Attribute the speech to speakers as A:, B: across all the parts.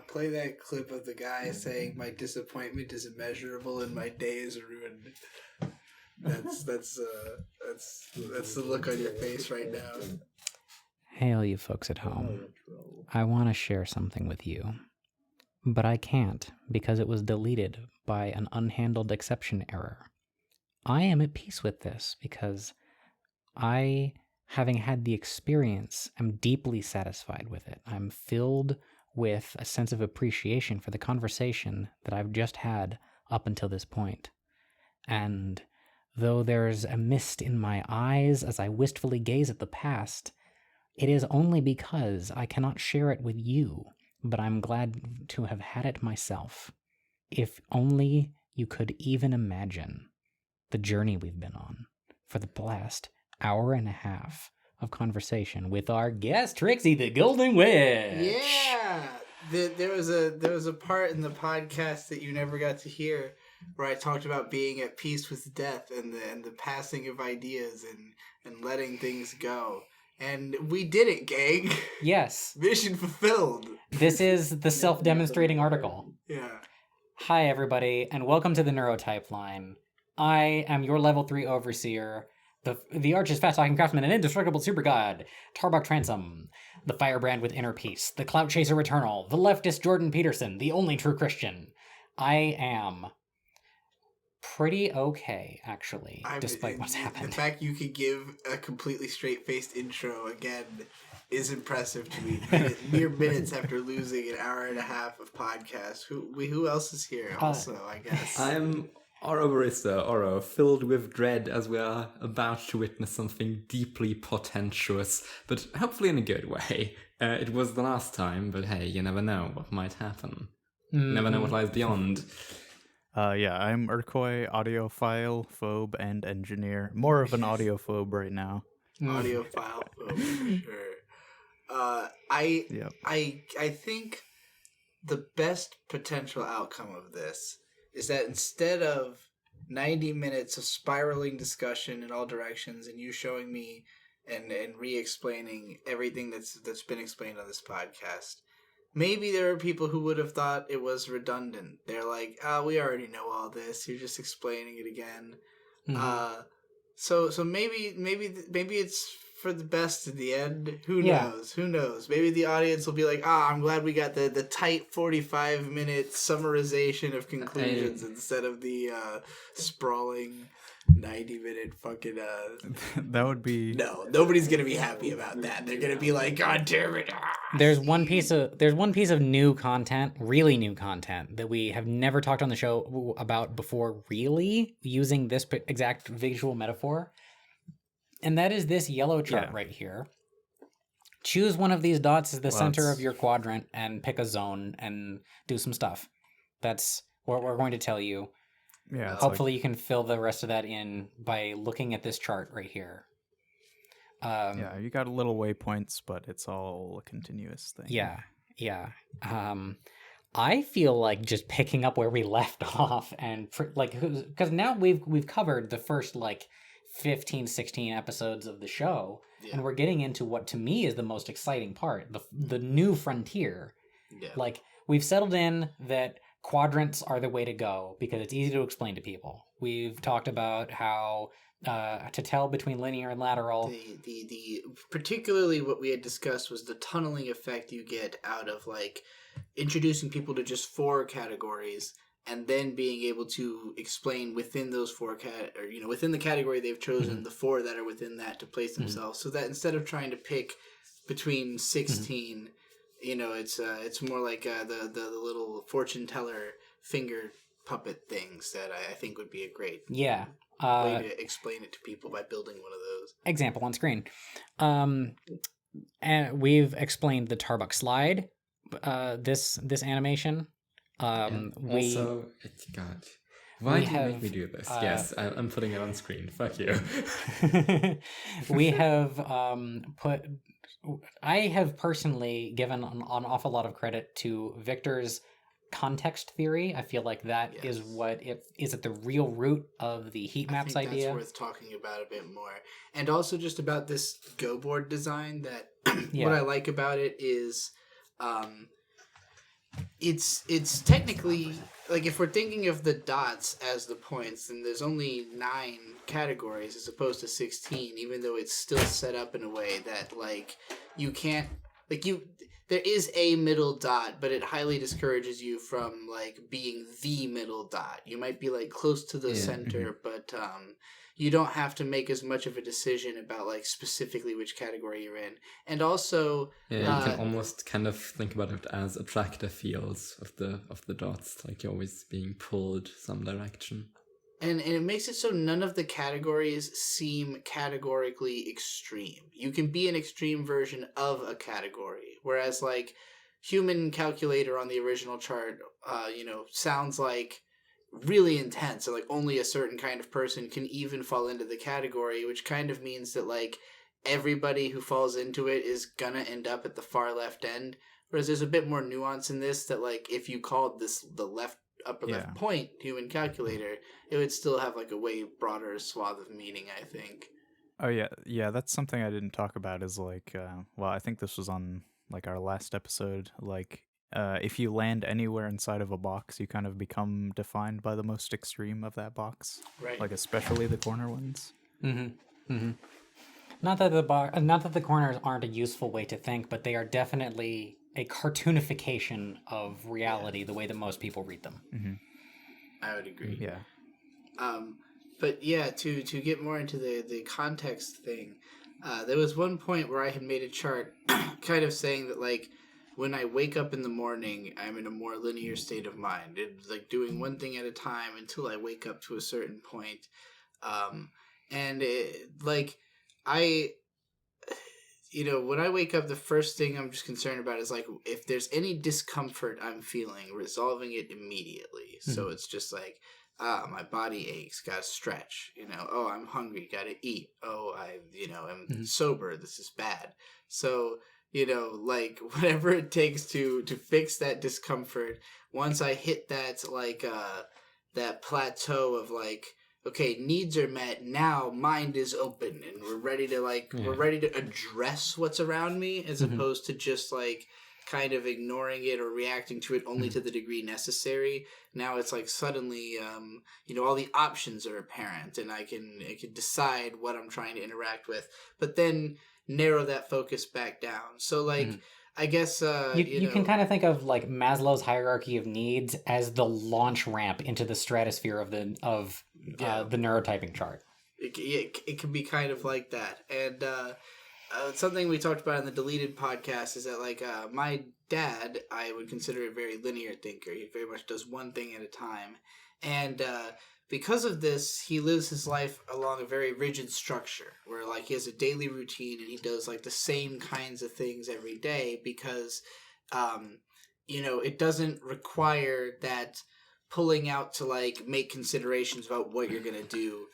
A: Play that clip of the guy saying, "My disappointment is immeasurable and my day is ruined." That's the look on your face right now.
B: Hey, all you folks at home. I want to share something with you, but I can't because it was deleted by an unhandled exception error. I am at peace with this because I, having had the experience, am deeply satisfied with it. I'm filled with a sense of appreciation for the conversation that I've just had up until this point. And though there's a mist in my eyes as I wistfully gaze at the past, it is only because I cannot share it with you, but I'm glad to have had it myself. If only you could even imagine the journey we've been on for the last hour and a half of conversation with our guest, Trixie the Golden Witch.
A: Yeah! There was a part in the podcast that you never got to hear where I talked about being at peace with death and the passing of ideas and letting things go. And we did it, gang.
B: Yes.
A: Mission fulfilled.
B: This is the self-demonstrating article.
A: Yeah.
B: Hi, everybody, and welcome to the Neurotypeline. I am your level 3 overseer, the arch's fast-talking craftsman and indestructible super god, Tarbok Transom, the firebrand with inner peace, the clout chaser eternal, the leftist Jordan Peterson, the only true Christian. I am pretty okay, actually, despite what's happened.
A: The fact you could give a completely straight-faced intro again is impressive to me. Mere minutes after losing an hour and a half of podcast. Who else is here also, I guess?
C: I'm Ouroborista, Oro, filled with dread as we are about to witness something deeply portentous, but hopefully in a good way. It was the last time, but hey, you never know what might happen. Never know what lies beyond.
D: I'm Urcoy, audiophile, phobe, and engineer. More of an audiophobe right now.
A: Audiophile phobe, for sure. I think the best potential outcome of this is that instead of 90 minutes of spiraling discussion in all directions and you showing me and re-explaining everything that's been explained on this podcast, maybe there are people who would have thought it was redundant. They're like, we already know all this. You're just explaining it again. Mm-hmm. So maybe it's for the best in the end. Who knows? Maybe the audience will be like, I'm glad we got the tight 45-minute summarization of conclusions instead of the sprawling 90-minute fucking
D: That would be...
A: No, nobody's gonna be happy about that. They're gonna be like, God damn it.
B: There's one piece of new content, really new content, that we have never talked on the show about before, really, using this exact visual metaphor. And that is this yellow chart right here. Choose one of these dots as the center of your quadrant and pick a zone and do some stuff. That's what we're going to tell you.
D: Yeah.
B: Hopefully you can fill the rest of that in by looking at this chart right here.
D: You got little waypoints, but it's all a continuous thing.
B: Yeah. I feel like just picking up where we left off and because now we've covered the first 15, 16 episodes of the show, and we're getting into what to me is the most exciting part, the new frontier. Yeah. We've settled in that quadrants are the way to go because it's easy to explain to people. We've talked about how to tell between linear and lateral.
A: The particularly what we had discussed was the tunneling effect you get out of introducing people to just 4 categories and then being able to explain within those 4 within the category they've chosen, the 4 that are within that to place themselves, so that instead of trying to pick between 16, it's more like the little fortune teller finger puppet things that I think would be a great way to explain it to people by building one of those.
B: Example on screen. And we've explained the Tarbok slide, this animation.
C: Also, God, why do you make me do this? Yes, I'm putting it on screen. Fuck you.
B: We have I have personally given an awful lot of credit to Victor's context theory. I feel like that is what is at the real root of the heat maps idea.
A: That's worth talking about a bit more. And also just about this Go board design that what I like about it is it's technically, like, if we're thinking of the dots as the points, then there's only 9 categories as opposed to 16, even though it's still set up in a way that, like, you can't, like, there is a middle dot, but it highly discourages you from, like, being the middle dot. You might be, like, close to the center, but you don't have to make as much of a decision about, like, specifically which category you're in. And also...
C: Yeah, you can almost kind of think about it as attractor fields of the dots, like you're always being pulled some direction.
A: And it makes it so none of the categories seem categorically extreme. You can be an extreme version of a category, whereas, like, human calculator on the original chart, sounds like really intense, and, like, only a certain kind of person can even fall into the category, which kind of means that, like, everybody who falls into it is gonna end up at the far left end. Whereas there's a bit more nuance in this, that, like, if you called this the upper left point human calculator, it would still have, like, a way broader swath of meaning, I think.
D: Oh yeah, that's something I didn't talk about, is like, I think this was on, like, our last episode, like, if you land anywhere inside of a box, you kind of become defined by the most extreme of that box,
A: right?
D: Like, especially the corner ones.
B: Not that the corners aren't a useful way to think, but they are definitely a cartoonification of reality, the way that most people read them.
A: I would agree.
D: Yeah.
A: But yeah, to get more into the context thing, there was one point where I had made a chart kind of saying that, like, when I wake up in the morning, I'm in a more linear state of mind. It's like doing one thing at a time until I wake up to a certain point. And when I wake up, the first thing I'm just concerned about is, like, if there's any discomfort I'm feeling, resolving it immediately. So it's just like, my body aches, gotta stretch, oh, I'm hungry, gotta eat, oh, I'm sober, this is bad. So, like, whatever it takes to fix that discomfort, once I hit that, like, that plateau of, like, okay, needs are met, now mind is open, and we're ready to address what's around me, as opposed to just, like, kind of ignoring it or reacting to it only to the degree necessary. Now it's like suddenly, all the options are apparent, and I can decide what I'm trying to interact with, but then narrow that focus back down. So, like, I guess
B: you can kind of think of, like, Maslow's hierarchy of needs as the launch ramp into the stratosphere of the neurotyping chart.
A: It can be kind of like that. And something we talked about in the deleted podcast is that, like, my dad, I would consider a very linear thinker. He very much does one thing at a time, and because of this, he lives his life along a very rigid structure where, like, he has a daily routine and he does, like, the same kinds of things every day because, it doesn't require that pulling out to, like, make considerations about what you're going to do.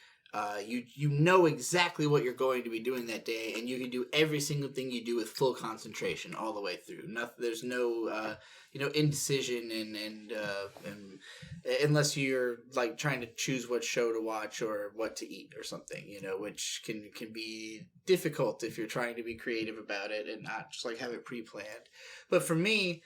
A: You know exactly what you're going to be doing that day, and you can do every single thing you do with full concentration all the way through. There's no indecision and unless you're, like, trying to choose what show to watch or what to eat or something, which can be difficult if you're trying to be creative about it and not just, like, have it pre-planned. But for me,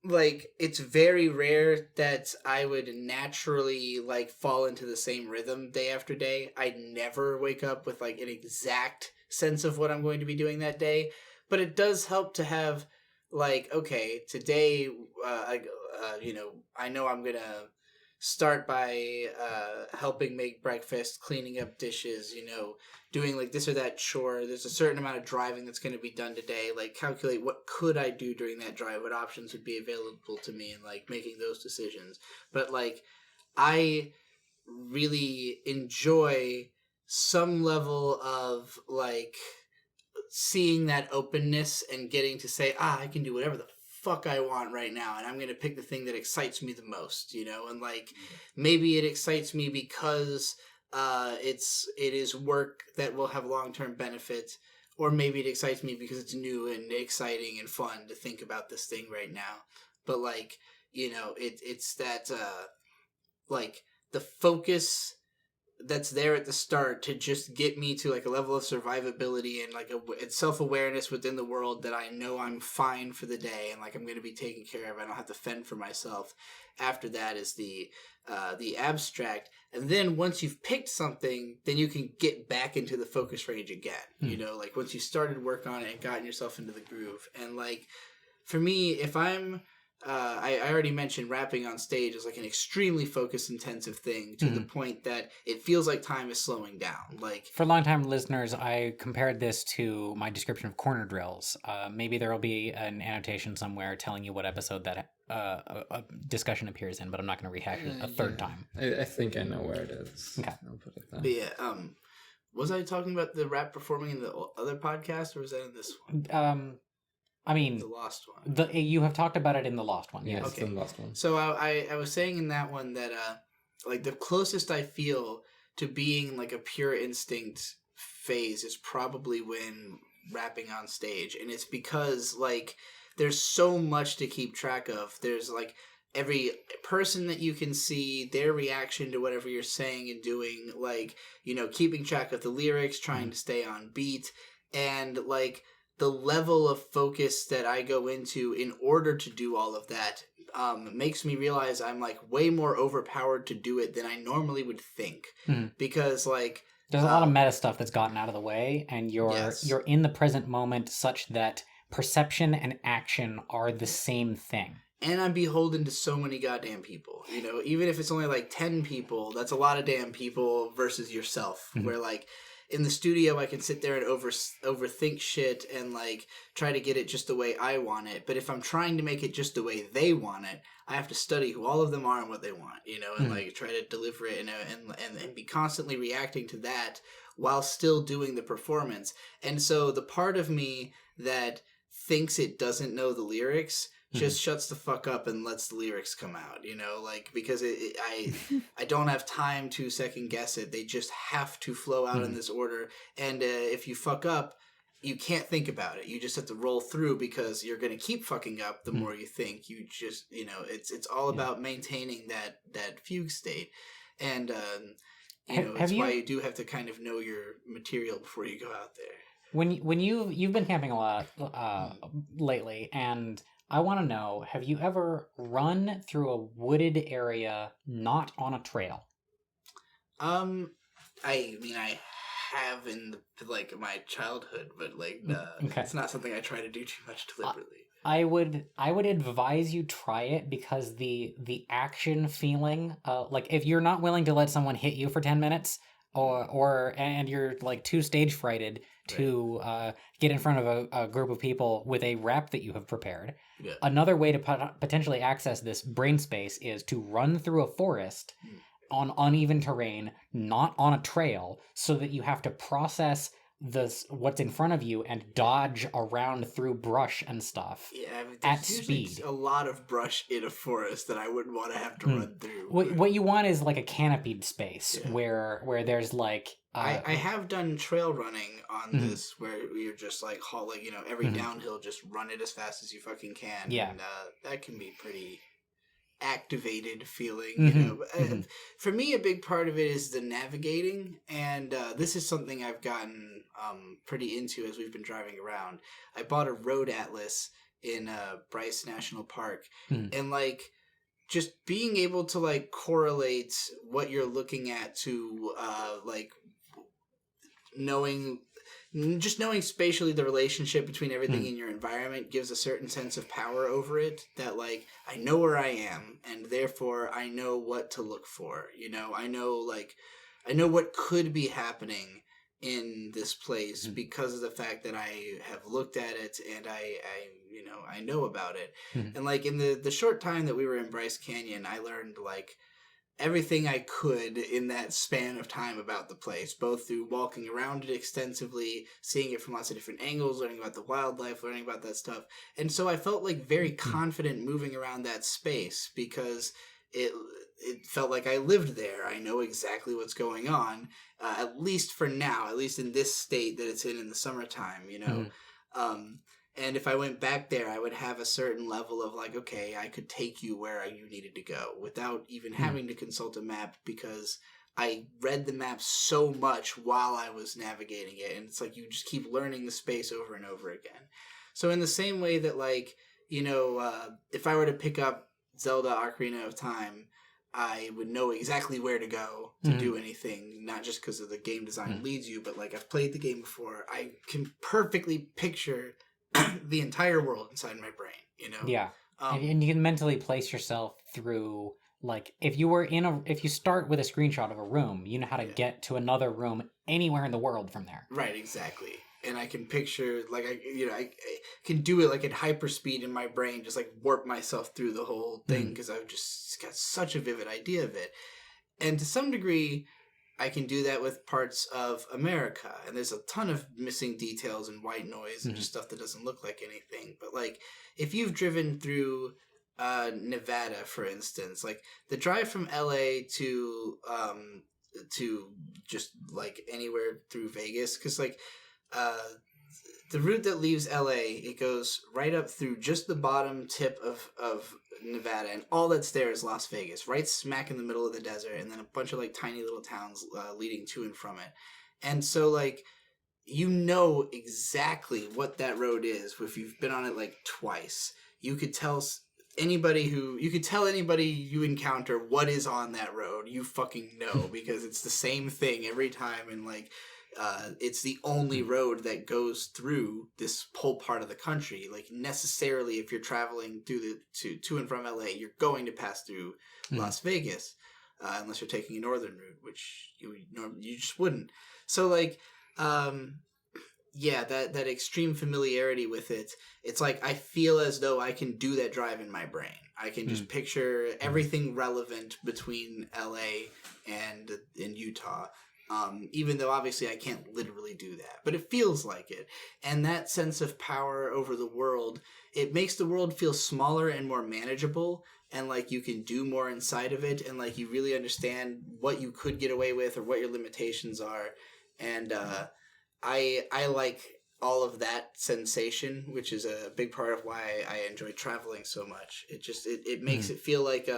A: like, it's very rare that I would naturally, like, fall into the same rhythm day after day. I never wake up with, like, an exact sense of what I'm going to be doing that day, but it does help to have, like, okay, today, I know I'm gonna start by helping make breakfast, cleaning up dishes, doing, like, this or that chore. There's a certain amount of driving that's going to be done today. Like, calculate what could I do during that drive, what options would be available to me, and, like, making those decisions. But, like, I really enjoy some level of, like, seeing that openness and getting to say, I can do whatever the fuck I want right now, and I'm going to pick the thing that excites me the most, and, like, maybe it excites me because it is work that will have long-term benefit, or maybe it excites me because it's new and exciting and fun to think about this thing right now. But, like, it's that like, the focus that's there at the start to just get me to like a level of survivability and like a self-awareness within the world that I know I'm fine for the day and like I'm going to be taken care of. I don't have to fend for myself. After that is the abstract. And then once you've picked something, then you can get back into the focus range again. You know, like once you started work on it and gotten yourself into the groove. And like, for me, if I'm, I already mentioned rapping on stage is like an extremely focus intensive thing to the point that it feels like time is slowing down. Like,
B: for longtime listeners, I compared this to my description of corner drills. Maybe there will be an annotation somewhere telling you what episode that a discussion appears in, but I'm not going to rehash it a third time.
C: I think I know where it is.
B: Okay.
C: I'll put it there.
A: but yeah, was I talking about the rap performing in the other podcast, or was that in this one?
B: I mean,
A: The Lost one.
B: You have talked about it in the Lost one.
C: Yes,
A: Okay.
C: the last one.
A: So I was saying in that one that like the closest I feel to being like a pure instinct phase is probably when rapping on stage, and it's because like there's so much to keep track of. There's like every person that you can see, their reaction to whatever you're saying and doing, like, you know, keeping track of the lyrics, trying to stay on beat, and like the level of focus that I go into in order to do all of that makes me realize I'm like way more overpowered to do it than I normally would think. Because like
B: there's a lot of meta stuff that's gotten out of the way, and
A: Yes.
B: you're in the present moment such that perception and action are the same thing.
A: and I'm beholden to so many goddamn people. You know, even if it's only like 10 people, that's a lot of damn people versus yourself. Where like in the studio, I can sit there and overthink shit and like try to get it just the way I want it. But if I'm trying to make it just the way they want it, I have to study who all of them are and what they want, you know, and like try to deliver it and be constantly reacting to that while still doing the performance. And so the part of me that thinks it doesn't know the lyrics just shuts the fuck up and lets the lyrics come out, you know, like, because I don't have time to second guess it. They just have to flow out in this order. And if you fuck up, you can't think about it. You just have to roll through because you're going to keep fucking up the more you think. You just, you know, it's all about maintaining that fugue state. And, you know, it's why you do have to kind of know your material before you go out there.
B: When you've been camping a lot lately, and I want to know, have you ever run through a wooded area not on a trail?
A: I mean, I have in like my childhood, but like it's not something I try to do too much deliberately.
B: I would advise you try it, because the action feeling, like if you're not willing to let someone hit you for 10 minutes, and you're like too stage frighted to get in front of a group of people with a rap that you have prepared. Yeah. Another way to potentially access this brain space is to run through a forest on uneven terrain, not on a trail, so that you have to process what's in front of you and dodge around through brush and stuff.
A: Yeah, I mean,
B: at speed.
A: A lot of brush in a forest that I wouldn't want to have to run through.
B: What you want is like a canopied space where there's like.
A: I have done trail running on this, where you're just like hauling, you know, every downhill, just run it as fast as you fucking can. Yeah, and that can be pretty activated feeling, you know. For me, a big part of it is the navigating, and this is something I've gotten pretty into as we've been driving around. I bought a road atlas in Bryce National Park, and like just being able to like correlate what you're looking at to like knowing spatially the relationship between everything in your environment gives a certain sense of power over it, that like I know where I am and therefore I know what to look for, you know. I know what could be happening in this place because of the fact that I have looked at it and I know about it. And like in the short time that we were in Bryce Canyon, I learned like everything I could in that span of time about the place, both through walking around it extensively, seeing it from lots of different angles, learning about the wildlife, learning about that stuff. And so I felt like very confident moving around that space because it felt like I lived there. I know exactly what's going on, at least for now, at least in this state that it's in the summertime, you know. And if I went back there, I would have a certain level of like, okay, I could take you where you needed to go without even having to consult a map, because I read the map so much while I was navigating it, and it's like you just keep learning the space over and over again. So in the same way that, like, you know, if I were to pick up Zelda Ocarina of Time, I would know exactly where to go to do anything, not just because of the game design leads you, but like I've played the game before. I can perfectly picture the entire world inside my brain, you know?
B: Yeah. And you can mentally place yourself through, like, if you start with a screenshot of a room, you know how to get to another room anywhere in the world from there.
A: Right, exactly. And I can picture, like, I can do it like at hyperspeed in my brain, just like warp myself through the whole thing because I've just got such a vivid idea of it. And to some degree, I can do that with parts of America. And there's a ton of missing details and white noise and just stuff that doesn't look like anything. But, like, if you've driven through Nevada, for instance, like the drive from LA to just like anywhere through Vegas, because like the route that leaves LA, it goes right up through just the bottom tip of Nevada, and all that's there is Las Vegas, right smack in the middle of the desert, and then a bunch of like tiny little towns leading to and from it. And so like you know exactly what that road is if you've been on it like twice. You could tell anybody you encounter what is on that road. You fucking know because it's the same thing every time, and like it's the only road that goes through this whole part of the country. Like necessarily, if you're traveling through to and from LA, you're going to pass through Las Vegas, unless you're taking a northern route, which you just wouldn't. So like, yeah, that extreme familiarity with it. It's like I feel as though I can do that drive in my brain. I can just picture everything relevant between LA and in Utah. Even though obviously I can't literally do that, but it feels like it. And that sense of power over the world, it makes the world feel smaller and more manageable, and like you can do more inside of it, and like you really understand what you could get away with or what your limitations are. And I like all of that sensation, which is a big part of why I enjoy traveling so much. It just it makes it feel like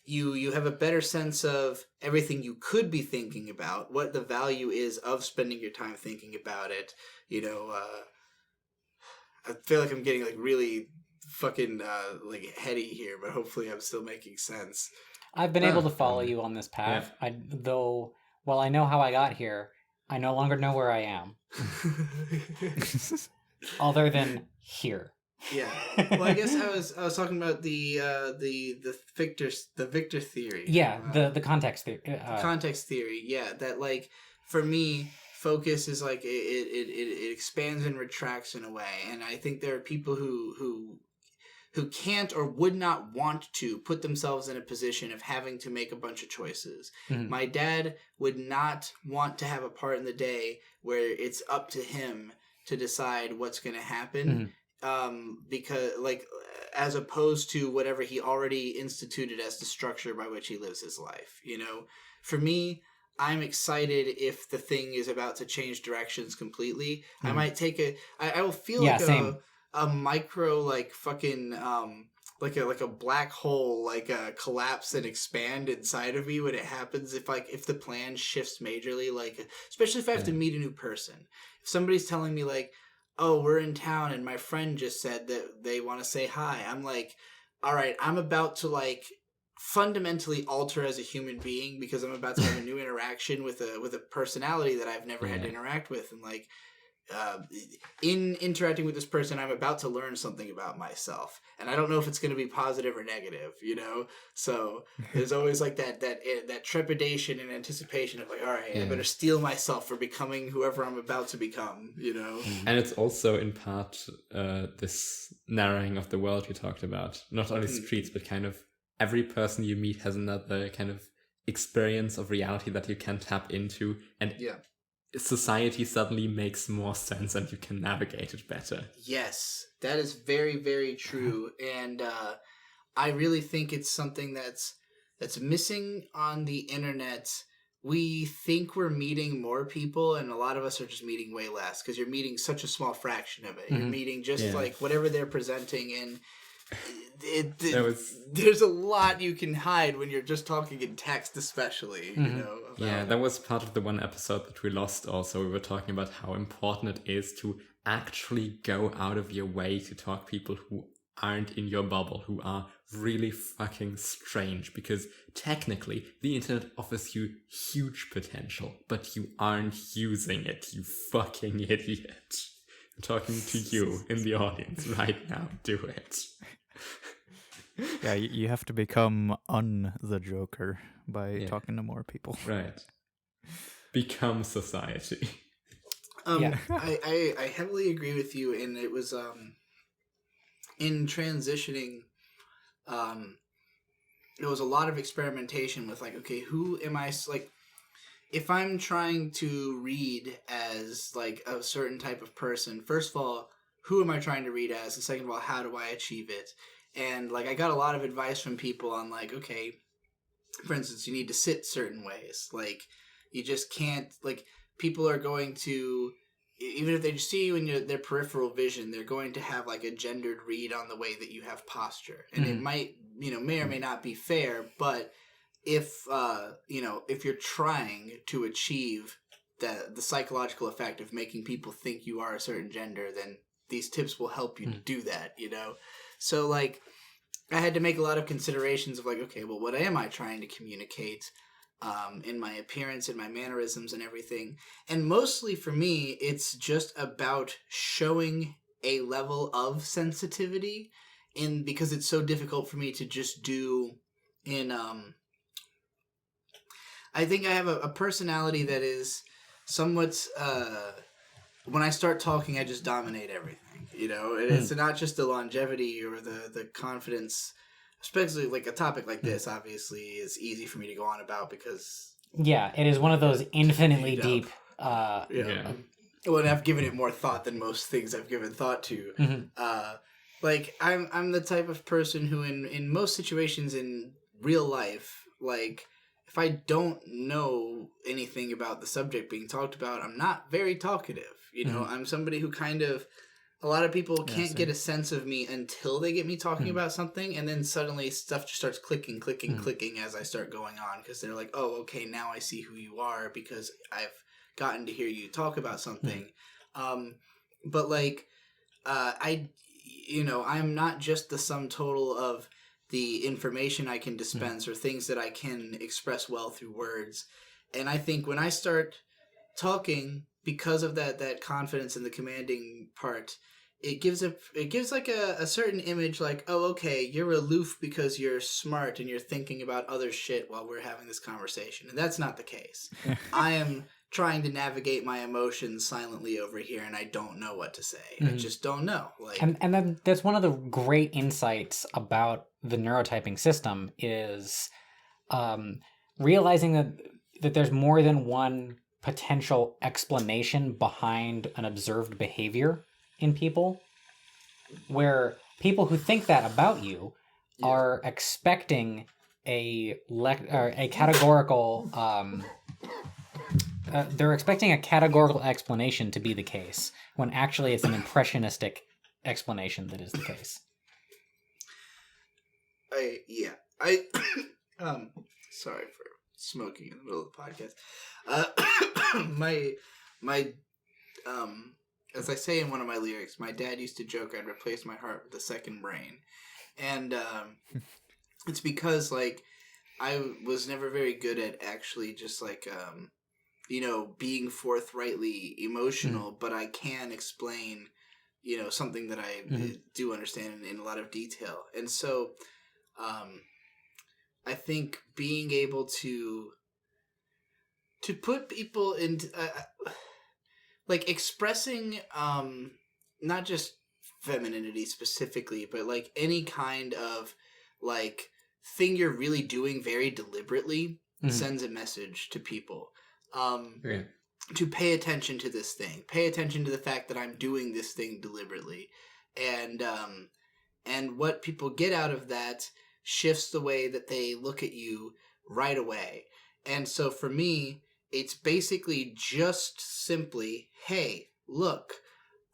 A: you have a better sense of everything you could be thinking about, what the value is of spending your time thinking about it. You know, I feel like I'm getting like really fucking like heady here, but hopefully I'm still making sense.
B: I've been able to follow you on this path. Yeah. Though, while I know how I got here, I no longer know where I am. Other than here.
A: Yeah. Well, I guess I was talking about the Victor theory.
B: Yeah, the context theory.
A: Context theory. Yeah, that like for me, focus is like it expands and retracts in a way, and I think there are people who can't or would not want to put themselves in a position of having to make a bunch of choices. Mm-hmm. My dad would not want to have a part in the day where it's up to him to decide what's going to happen. Mm-hmm. Because like as opposed to whatever he already instituted as the structure by which he lives his life, you know. For me, I'm excited if the thing is about to change directions completely. I might take I will feel like a micro like fucking like a black hole like collapse and expand inside of me when it happens if the plan shifts majorly, like especially if I have to meet a new person. If somebody's telling me like, oh, we're in town and my friend just said that they want to say hi, I'm like, all right, I'm about to like fundamentally alter as a human being because I'm about to have a new interaction with a personality that I've never had to interact with, and like in interacting with this person, I'm about to learn something about myself, and I don't know if it's going to be positive or negative, you know. So there's always like that trepidation and anticipation of like, all right, I better steel myself for becoming whoever I'm about to become, you know.
C: And it's also in part this narrowing of the world you talked about. Not only streets, but kind of every person you meet has another kind of experience of reality that you can tap into, and society suddenly makes more sense and you can navigate it better.
A: Yes, that is very, very true. And I really think it's something that's missing on the internet. We think we're meeting more people, and a lot of us are just meeting way less because you're meeting such a small fraction of it. You're meeting just like whatever they're presenting, and there's a lot you can hide when you're just talking in text, especially, you know.
C: Yeah, that was part of the one episode that we lost also. We were talking about how important it is to actually go out of your way to talk to people who aren't in your bubble, who are really fucking strange, because technically the internet offers you huge potential, but you aren't using it, you fucking idiot. I'm talking to you in the audience right now. Do it.
D: Yeah, you have to become the Joker by talking to more people.
C: Right. Become society.
A: I heavily agree with you, and it was in transitioning, it was a lot of experimentation with, like, okay, who am I, like, if I'm trying to read as, like, a certain type of person, first of all, who am I trying to read as, and second of all, how do I achieve it? And, like, I got a lot of advice from people on, like, okay, for instance, you need to sit certain ways, like, you just can't, like, people are going to, even if they just see you in their peripheral vision, they're going to have, like, a gendered read on the way that you have posture. And it might, may or may not be fair, but if, if you're trying to achieve the psychological effect of making people think you are a certain gender, then these tips will help you to do that, So, like, I had to make a lot of considerations of, like, okay, well, what am I trying to communicate? In my appearance, in my mannerisms and everything. And mostly for me, it's just about showing a level of sensitivity because it's so difficult for me to just do in, I think I have a personality that is somewhat, when I start talking, I just dominate everything, It's not just the longevity or the confidence. Especially, like, a topic like this, obviously, is easy for me to go on about because...
B: Yeah, it is one of those infinitely deep...
A: Well, and I've given it more thought than most things I've given thought to. Like, I'm the type of person who, in most situations in real life, like, if I don't know anything about the subject being talked about, I'm not very talkative. I'm somebody who kind of... A lot of people can't get a sense of me until they get me talking about something, and then suddenly stuff just starts clicking as I start going on, because they're like, oh, okay, now I see who you are because I've gotten to hear you talk about something. But, like, I'm not just the sum total of the information I can dispense or things that I can express well through words. And I think when I start talking, because of that confidence and the commanding part, it gives like a certain image, like, oh, okay, you're aloof because you're smart and you're thinking about other shit while we're having this conversation. And that's not the case. I am trying to navigate my emotions silently over here, and I don't know what to say. I just don't know. Like,
B: and then that's one of the great insights about the neurotyping system is realizing that there's more than one potential explanation behind an observed behavior in people, where people who think that about you are expecting a categorical they're expecting a categorical explanation to be the case, when actually it's an impressionistic explanation that is the case.
A: Sorry for smoking in the middle of the podcast. My as I say in one of my lyrics, my dad used to joke I'd replace my heart with a second brain. And it's because, like, I was never very good at actually just, like, being forthrightly emotional, but I can explain, something that I do understand in a lot of detail. And so I think being able to put people into... like, expressing not just femininity specifically, but, like, any kind of, like, thing you're really doing very deliberately sends a message to people. To pay attention to this thing. Pay attention to the fact that I'm doing this thing deliberately. And what people get out of that shifts the way that they look at you right away. And so for me... it's basically just simply, hey, look,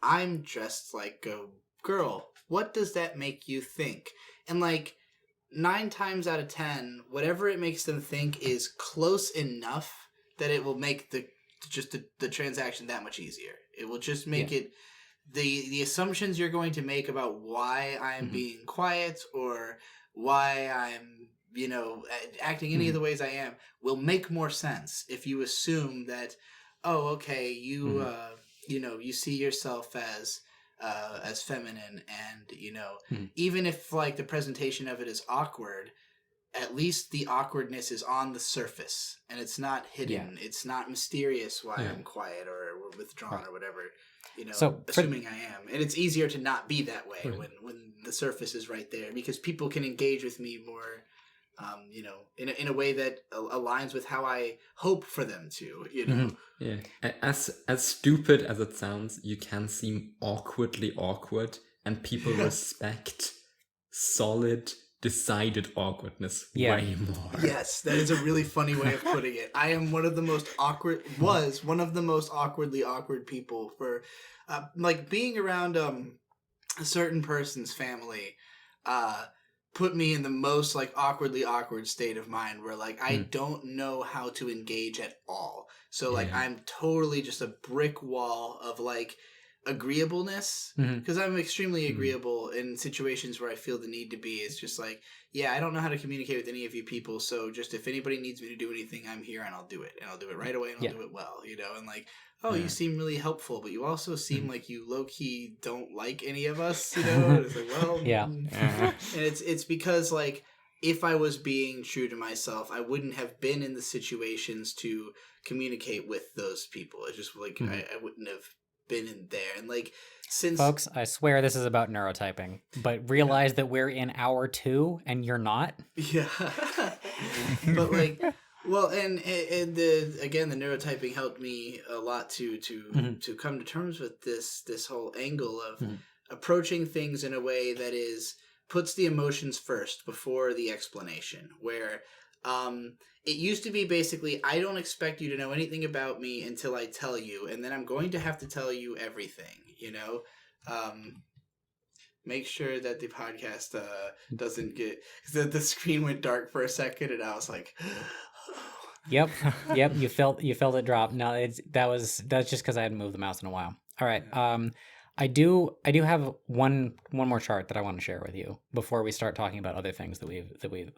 A: I'm dressed like a girl, what does that make you think? And like 9 times out of 10, whatever it makes them think is close enough that it will make the transaction that much easier. It will just make it the assumptions you're going to make about why I'm being quiet or why I'm, acting any of the ways I am will make more sense if you assume that, oh, okay, you you see yourself as feminine, and even if like the presentation of it is awkward, at least the awkwardness is on the surface and it's not hidden. It's not mysterious why I'm quiet or withdrawn or whatever. Assuming I am, and it's easier to not be that way when the surface is right there, because people can engage with me more, in a way that aligns with how I hope for them to.
C: Yeah, as stupid as it sounds, you can seem awkwardly awkward, and people respect solid, decided awkwardness way more.
A: Yes, that is a really funny way of putting it. I am one of the most awkwardly awkward people for, like being around a certain person's family. Put me in the most like awkwardly awkward state of mind where like I don't know how to engage at all. So like I'm totally just a brick wall of like agreeableness, because I'm extremely agreeable in situations where I feel the need to be. It's just like, I don't know how to communicate with any of you people, so just if anybody needs me to do anything, I'm here and I'll do it, and I'll do it right away, and I'll do it well, and like, you seem really helpful, but you also seem like you low-key don't like any of us, and it's like, well, and it's because like if I was being true to myself, I wouldn't have been in the situations to communicate with those people. It's just like I wouldn't have been in there. And like, since
B: folks, I swear this is about neurotyping, but realize that we're in hour 2 and you're not.
A: But like, well, and the neurotyping helped me a lot to come to terms with this whole angle of approaching things in a way that puts the emotions first before the explanation, where it used to be basically, I don't expect you to know anything about me until I tell you, and then I'm going to have to tell you everything, Make sure that the podcast doesn't get... The screen went dark for a second, and I was like...
B: Yep, you felt it drop. No, that's just because I hadn't moved the mouse in a while. All right, I do have one more chart that I want to share with you before we start talking about other things that we've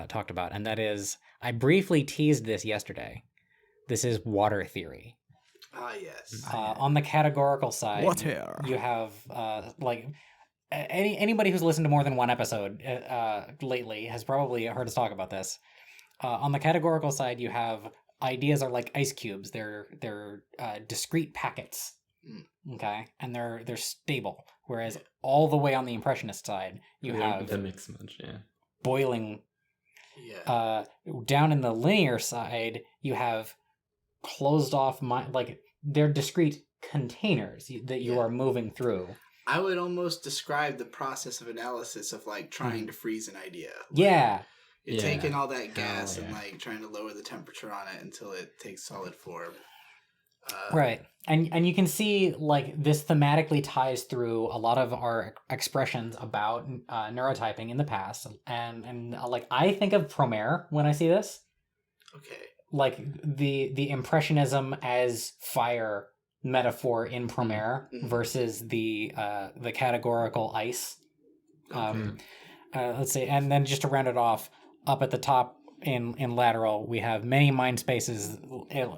B: talked about, and that is, I briefly teased this yesterday. This is water theory.
A: Yes.
B: On the categorical side,
D: water.
B: You have like anybody who's listened to more than one episode lately has probably heard us talk about this. On the categorical side, you have ideas are like ice cubes. They're discrete packets. Okay, and they're stable. Whereas all the way on the impressionist side, you have
C: the mix much,
B: boiling. Down in the linear side, you have closed off like they're discrete containers that you are moving through.
A: I would almost describe the process of analysis of like trying to freeze an idea. You're taking all that gas and like trying to lower the temperature on it until it takes solid form.
B: Right. And you can see like this thematically ties through a lot of our expressions about neurotyping in the past. And like I think of Promare when I see this.
A: Okay.
B: Like the impressionism as fire metaphor in Promare versus the categorical ice. Let's see. And then just to round it off, up at the top in lateral, we have many mind spaces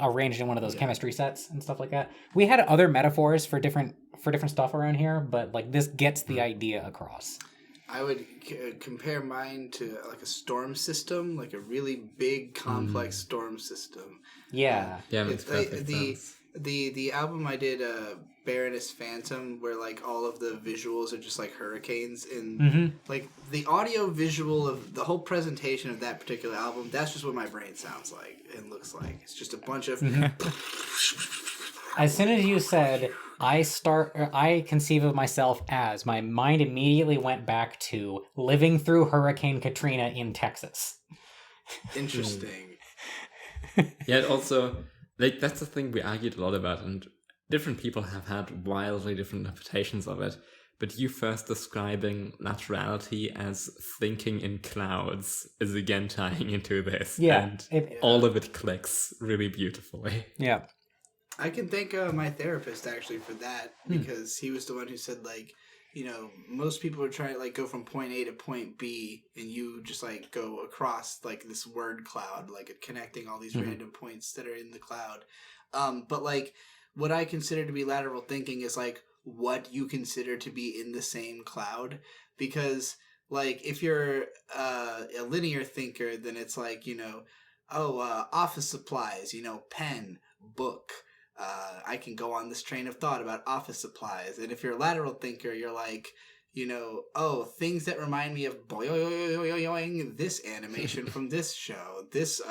B: arranged in one of those chemistry sets and stuff like that. We had other metaphors for different stuff around here, but like this gets the idea across.
A: I would compare mine to like a storm system, like a really big, complex storm system.
B: Yeah.
C: Makes perfect sense.
A: The album I did, Baroness Phantom, where like all of the visuals are just like hurricanes, and like the audio visual of the whole presentation of that particular album, that's just what my brain sounds like and looks like. It's just a bunch of...
B: As soon as you said, I conceive of myself as, my mind immediately went back to living through Hurricane Katrina in Texas.
A: Interesting.
C: Yeah, also, like, that's the thing we argued a lot about, and different people have had wildly different interpretations of it. but you first describing laterality as thinking in clouds is again tying into this.
B: Yeah.
C: And all of it clicks really beautifully.
B: Yeah.
A: I can thank my therapist actually for that, because he was the one who said, like, you know, most people are trying to like go from point A to point B, and you just like go across like this word cloud, like connecting all these random points that are in the cloud. But like what I consider to be lateral thinking is like what you consider to be in the same cloud, because like if you're a linear thinker, then it's like, you know, office supplies, you know, pen, book. I can go on this train of thought about office supplies. And if you're a lateral thinker, you're like, you know, things that remind me of boing, this animation from this show. This,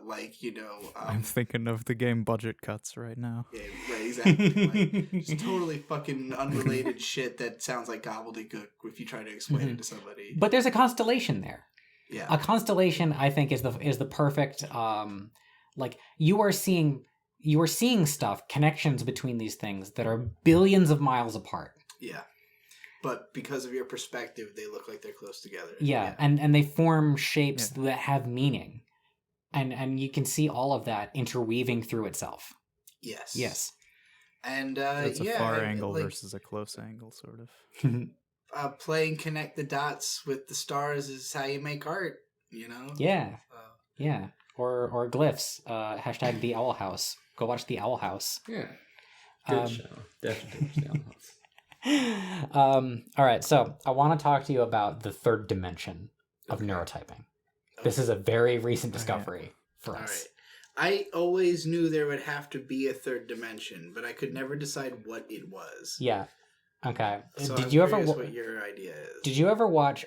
A: like, you know...
D: I'm thinking of the game budget cuts right now.
A: Yeah, right, exactly. Like, just totally fucking unrelated shit that sounds like gobbledygook if you try to explain it to somebody.
B: But there's a constellation there.
A: Yeah.
B: A constellation, I think, is the perfect... like, you are seeing stuff, connections between these things that are billions of miles apart.
A: Yeah. But because of your perspective, they look like they're close together.
B: Yeah. And they form shapes that have meaning. And you can see all of that interweaving through itself.
A: Yes. And
D: it's a far angle versus a close angle, sort of.
A: Playing connect the dots with the stars is how you make art, you know?
B: Yeah. Yeah. Or glyphs. Hashtag the Owl House. Go watch the Owl House.
C: Yeah. Good show. Definitely watch the Owl House.
B: All right, so I want to talk to you about the third dimension of neurotyping. This is a very recent discovery for us.
A: All right. I always knew there would have to be a third dimension, but I could never decide what it was.
B: Yeah. Okay.
A: So
B: Did you ever?
A: What your idea is?
B: Did you ever watch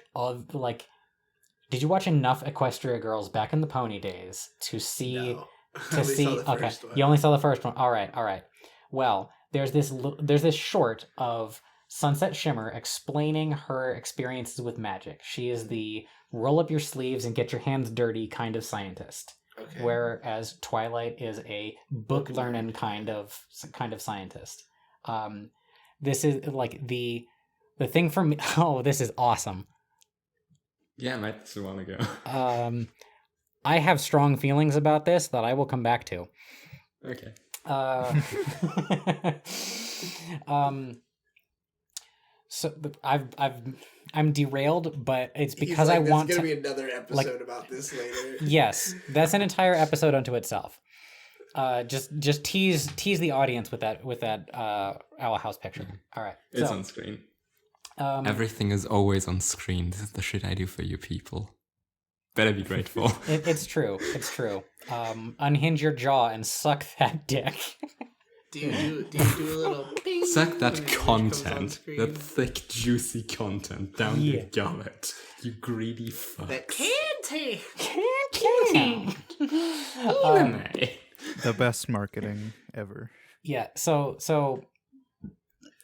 B: Did you watch enough Equestria Girls back in the pony days to see?
A: No.
B: To see. Okay. You only saw the first one. All right. Well, there's this short of Sunset Shimmer explaining her experiences with magic. She is the roll up your sleeves and get your hands dirty kind of scientist. Okay. Whereas Twilight is a book learning kind of scientist. This is like the thing for me. Oh, this is awesome.
C: Yeah, I might still want to go.
B: I have strong feelings about this that I will come back to.
C: Okay.
B: So I'm derailed, but it's because I want
A: to. There's gonna be another episode about this later.
B: Yes, that's an entire episode unto itself. Just tease the audience with that Owl House picture. All right,
C: it's on screen. Everything is always on screen. This is the shit I do for you people. Better be grateful.
B: It's true. It's true. Unhinge your jaw and suck that dick.
A: Do you do a little bing?
C: Suck that content, that thick, juicy content down your gullet. You greedy fucks.
A: That candy.
D: The best marketing ever.
B: Yeah. So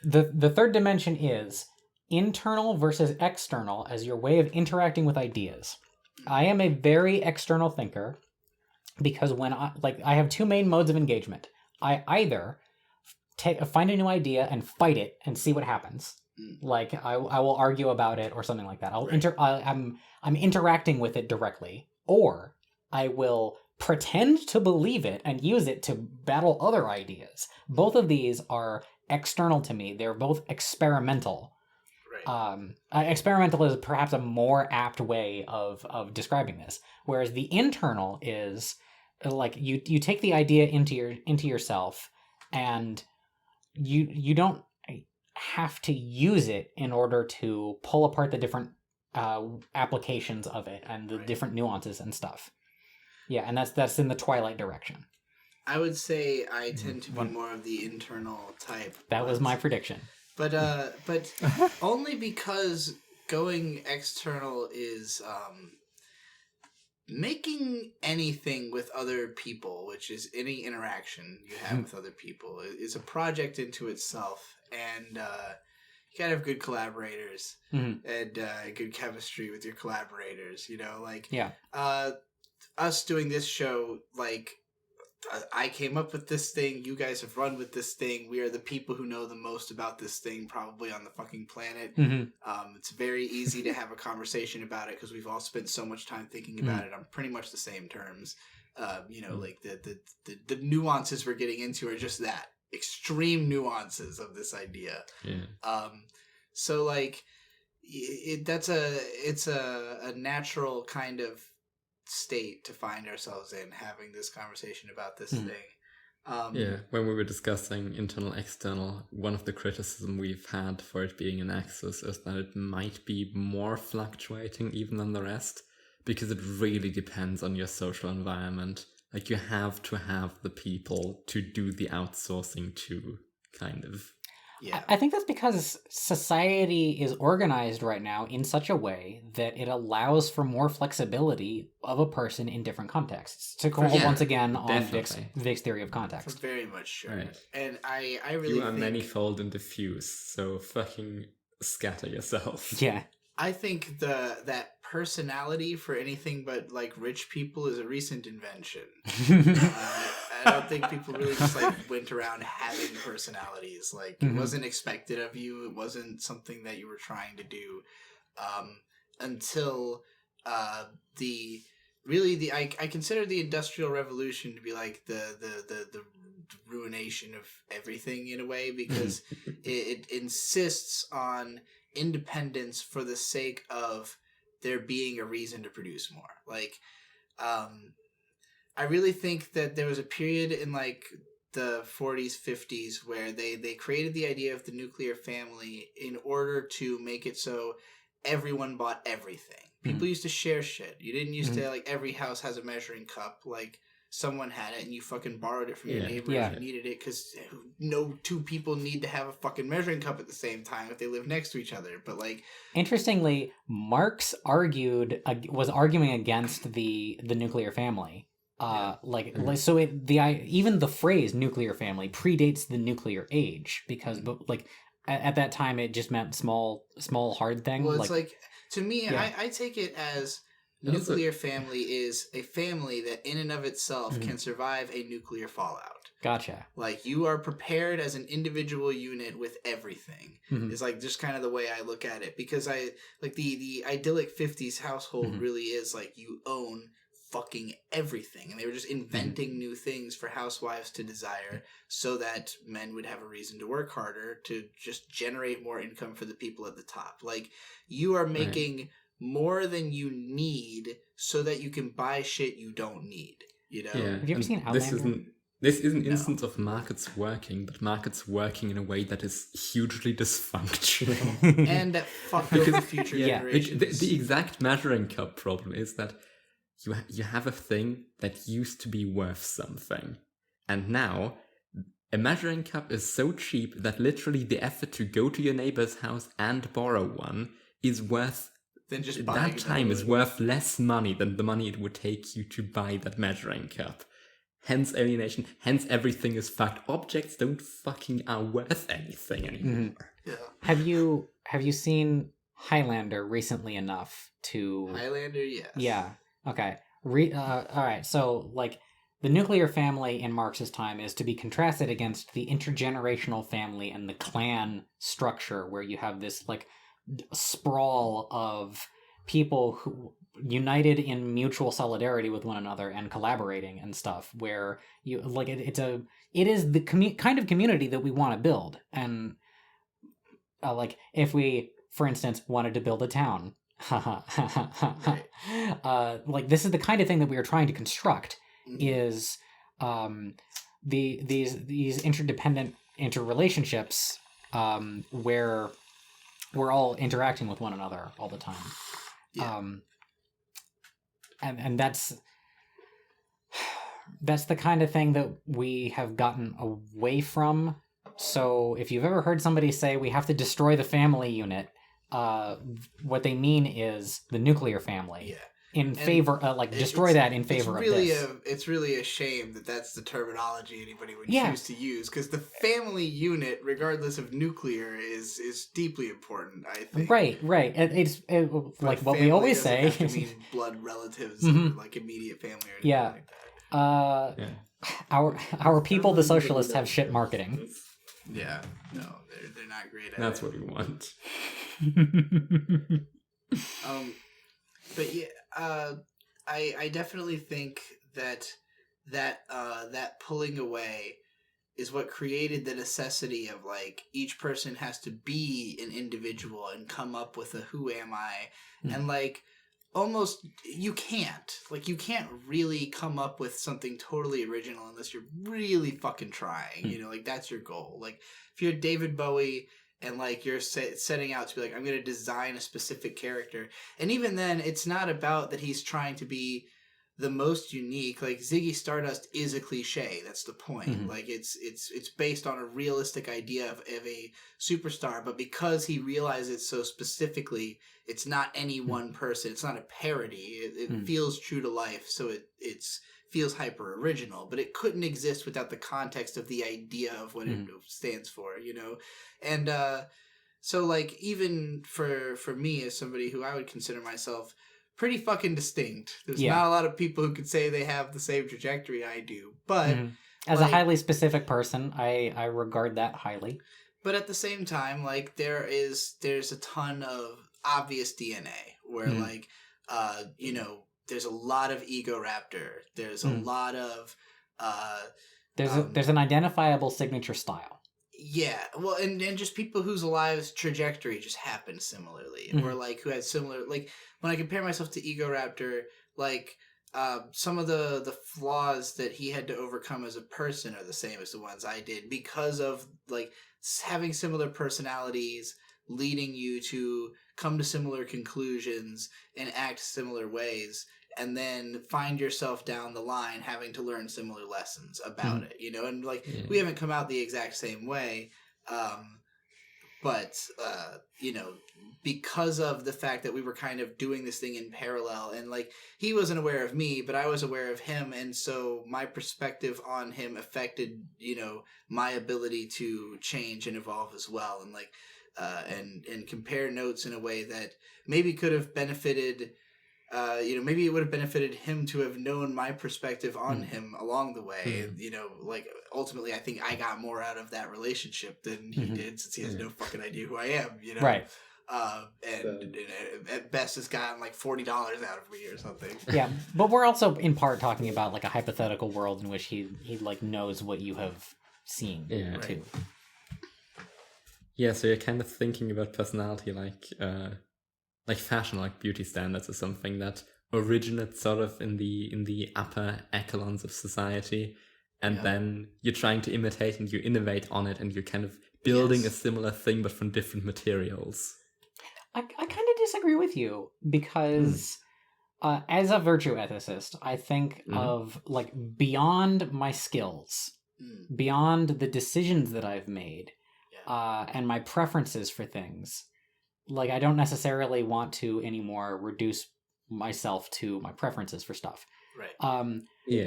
B: the third dimension is internal versus external as your way of interacting with ideas. I am a very external thinker because when I have two main modes of engagement. I either find a new idea and fight it and see what happens. Like I will argue about it or something like that. I'm interacting with it directly, or I will pretend to believe it and use it to battle other ideas. Both of these are external to me. They're both experimental. Experimental is perhaps a more apt way of describing this, whereas the internal is like you take the idea into yourself, and you don't have to use it in order to pull apart the different applications of it and the different nuances and stuff. Yeah, and that's in the Twilight direction.
A: I would say I tend to be more of the internal type.
B: That was my prediction.
A: But only because going external is making anything with other people, which is any interaction you have with other people, is a project into itself, and you gotta have good collaborators and good chemistry with your collaborators. You know, like us doing this show, like I came up with this thing. You guys have run with this thing. We are the people who know the most about this thing probably on the fucking planet.
B: Mm-hmm.
A: It's very easy to have a conversation about it because we've all spent so much time thinking about it on pretty much the same terms. Like the nuances we're getting into are just that extreme nuances of this idea. So like it's a natural kind of state to find ourselves in, having this conversation about this thing.
C: When we were discussing internal external, one of the criticism we've had for it being an axis is that it might be more fluctuating even than the rest, because it really depends on your social environment. Like, you have to have the people to do the outsourcing to, kind of.
A: Yeah.
B: I think that's because society is organized right now in such a way that it allows for more flexibility of a person in different contexts. To call once again on Vic's theory of context.
A: Very much sure.
C: Right.
A: And I really
C: You are
A: think...
C: manifold and diffuse, so fucking scatter yourself.
B: Yeah.
A: I think that personality for anything but like rich people is a recent invention. I don't think people really just like went around having personalities. Like, it wasn't expected of you. It wasn't something that you were trying to do until I consider the Industrial Revolution to be like the ruination of everything in a way, because it insists on independence for the sake of there being a reason to produce more. Like, I really think that there was a period in like the 40s, 50s where they created the idea of the nuclear family in order to make it so everyone bought everything. People used to share shit. You didn't used to, like, every house has a measuring cup. Like, someone had it and you fucking borrowed it from your neighbor if you needed it, because no two people need to have a fucking measuring cup at the same time if they live next to each other. But like,
B: interestingly, Marx was arguing against the nuclear family. Even the phrase nuclear family predates the nuclear age, because at that time it just meant small hard thing.
A: Well, it's like to me, I take it as nuclear family is a family that in and of itself can survive a nuclear fallout.
B: Gotcha.
A: Like, you are prepared as an individual unit with everything. It's like just kind of the way I look at it, because I like the idyllic 50s household really is like you own fucking everything, and they were just inventing new things for housewives to desire so that men would have a reason to work harder to just generate more income for the people at the top. Like, you are making more than you need so that you can buy shit you don't need, you know?
B: Have you ever seen Outlander?
C: This is an instance of markets working, but markets working in a way that is hugely dysfunctional.
A: And that fucked over future generations.
C: The exact measuring cup problem is that you have a thing that used to be worth something, and now a measuring cup is so cheap that literally the effort to go to your neighbor's house and borrow one is worth...
A: Then just
C: that time is worth less money than the money it would take you to buy that measuring cup. Hence alienation. Hence everything is fucked. Objects don't fucking are worth anything anymore.
A: Yeah.
B: Have you seen Highlander recently enough to...
A: Highlander, yes.
B: Yeah. Okay. All right. So, like, the nuclear family in Marx's time is to be contrasted against the intergenerational family and the clan structure, where you have this, like, sprawl of people who united in mutual solidarity with one another and collaborating and stuff, where you like it is the kind of community that we want to build. And like, if we, for instance, wanted to build a town, like, this is the kind of thing that we are trying to construct, is these interdependent interrelationships, where we're all interacting with one another all the time.
A: Yeah.
B: And that's the kind of thing that we have gotten away from. So if you've ever heard somebody say we have to destroy the family unit, what they mean is the nuclear family.
A: Yeah.
B: In favor, destroy that in favor of this.
A: It's really a shame that that's the terminology anybody would choose to use, because the family unit, regardless of nuclear, is deeply important, I think.
B: Right. It's like what we always say.
A: Have to mean blood relatives, or like immediate family or anything like that.
C: Yeah.
B: Our people, the socialists, have shit marketing.
A: Yeah, no, they're not great at
C: That's
A: it.
C: what we want.
A: But yeah, I definitely think that pulling away is what created the necessity of like each person has to be an individual and come up with a who am I, and like almost you can't really come up with something totally original unless you're really fucking trying. You know, like that's your goal. Like if you're David Bowie and like you're setting out to be like, I'm going to design a specific character, and even then it's not about that he's trying to be the most unique. Like Ziggy Stardust is a cliche. That's the point. Like it's based on a realistic idea of a superstar, but because he realized it so specifically, it's not any one person. It's not a parody. It feels true to life, so it feels hyper original. But it couldn't exist without the context of the idea of what it stands for. You know, and so like even for me as somebody who I would consider myself pretty fucking distinct. There's not a lot of people who could say they have the same trajectory I do. But
B: as a highly specific person, I regard that highly.
A: But at the same time, like there's a ton of obvious DNA where like you know, there's a lot of ego raptor. There's a lot of
B: there's an identifiable signature style.
A: Yeah, well, and just people whose lives trajectory just happened similarly, or like who had similar, like when I compare myself to Ego Raptor, like some of the flaws that he had to overcome as a person are the same as the ones I did because of like having similar personalities, leading you to come to similar conclusions and act similar ways. And then find yourself down the line having to learn similar lessons about it, you know? And, like, we haven't come out the exact same way, but, you know, because of the fact that we were kind of doing this thing in parallel, and, like, he wasn't aware of me, but I was aware of him, and so my perspective on him affected, you know, my ability to change and evolve as well, and, like, and compare notes in a way that maybe could have benefited... you know, maybe it would have benefited him to have known my perspective on him along the way. You know, like, ultimately, I think I got more out of that relationship than he did, since he has no fucking idea who I am, you know?
B: Right.
A: And at best has gotten, like, $40 out of me or something.
B: Yeah, but we're also, in part, talking about, like, a hypothetical world in which he like, knows what you have seen, too.
C: Yeah, so you're kind of thinking about personality like fashion, like beauty standards, or something that originates sort of in the upper echelons of society, and then you're trying to imitate and you innovate on it, and you're kind of building a similar thing but from different materials.
B: I kind of disagree with you, because as a virtue ethicist, I think of like beyond my skills, beyond the decisions that I've made, and my preferences for things. Like, I don't necessarily want to anymore reduce myself to my preferences for stuff.
A: Right.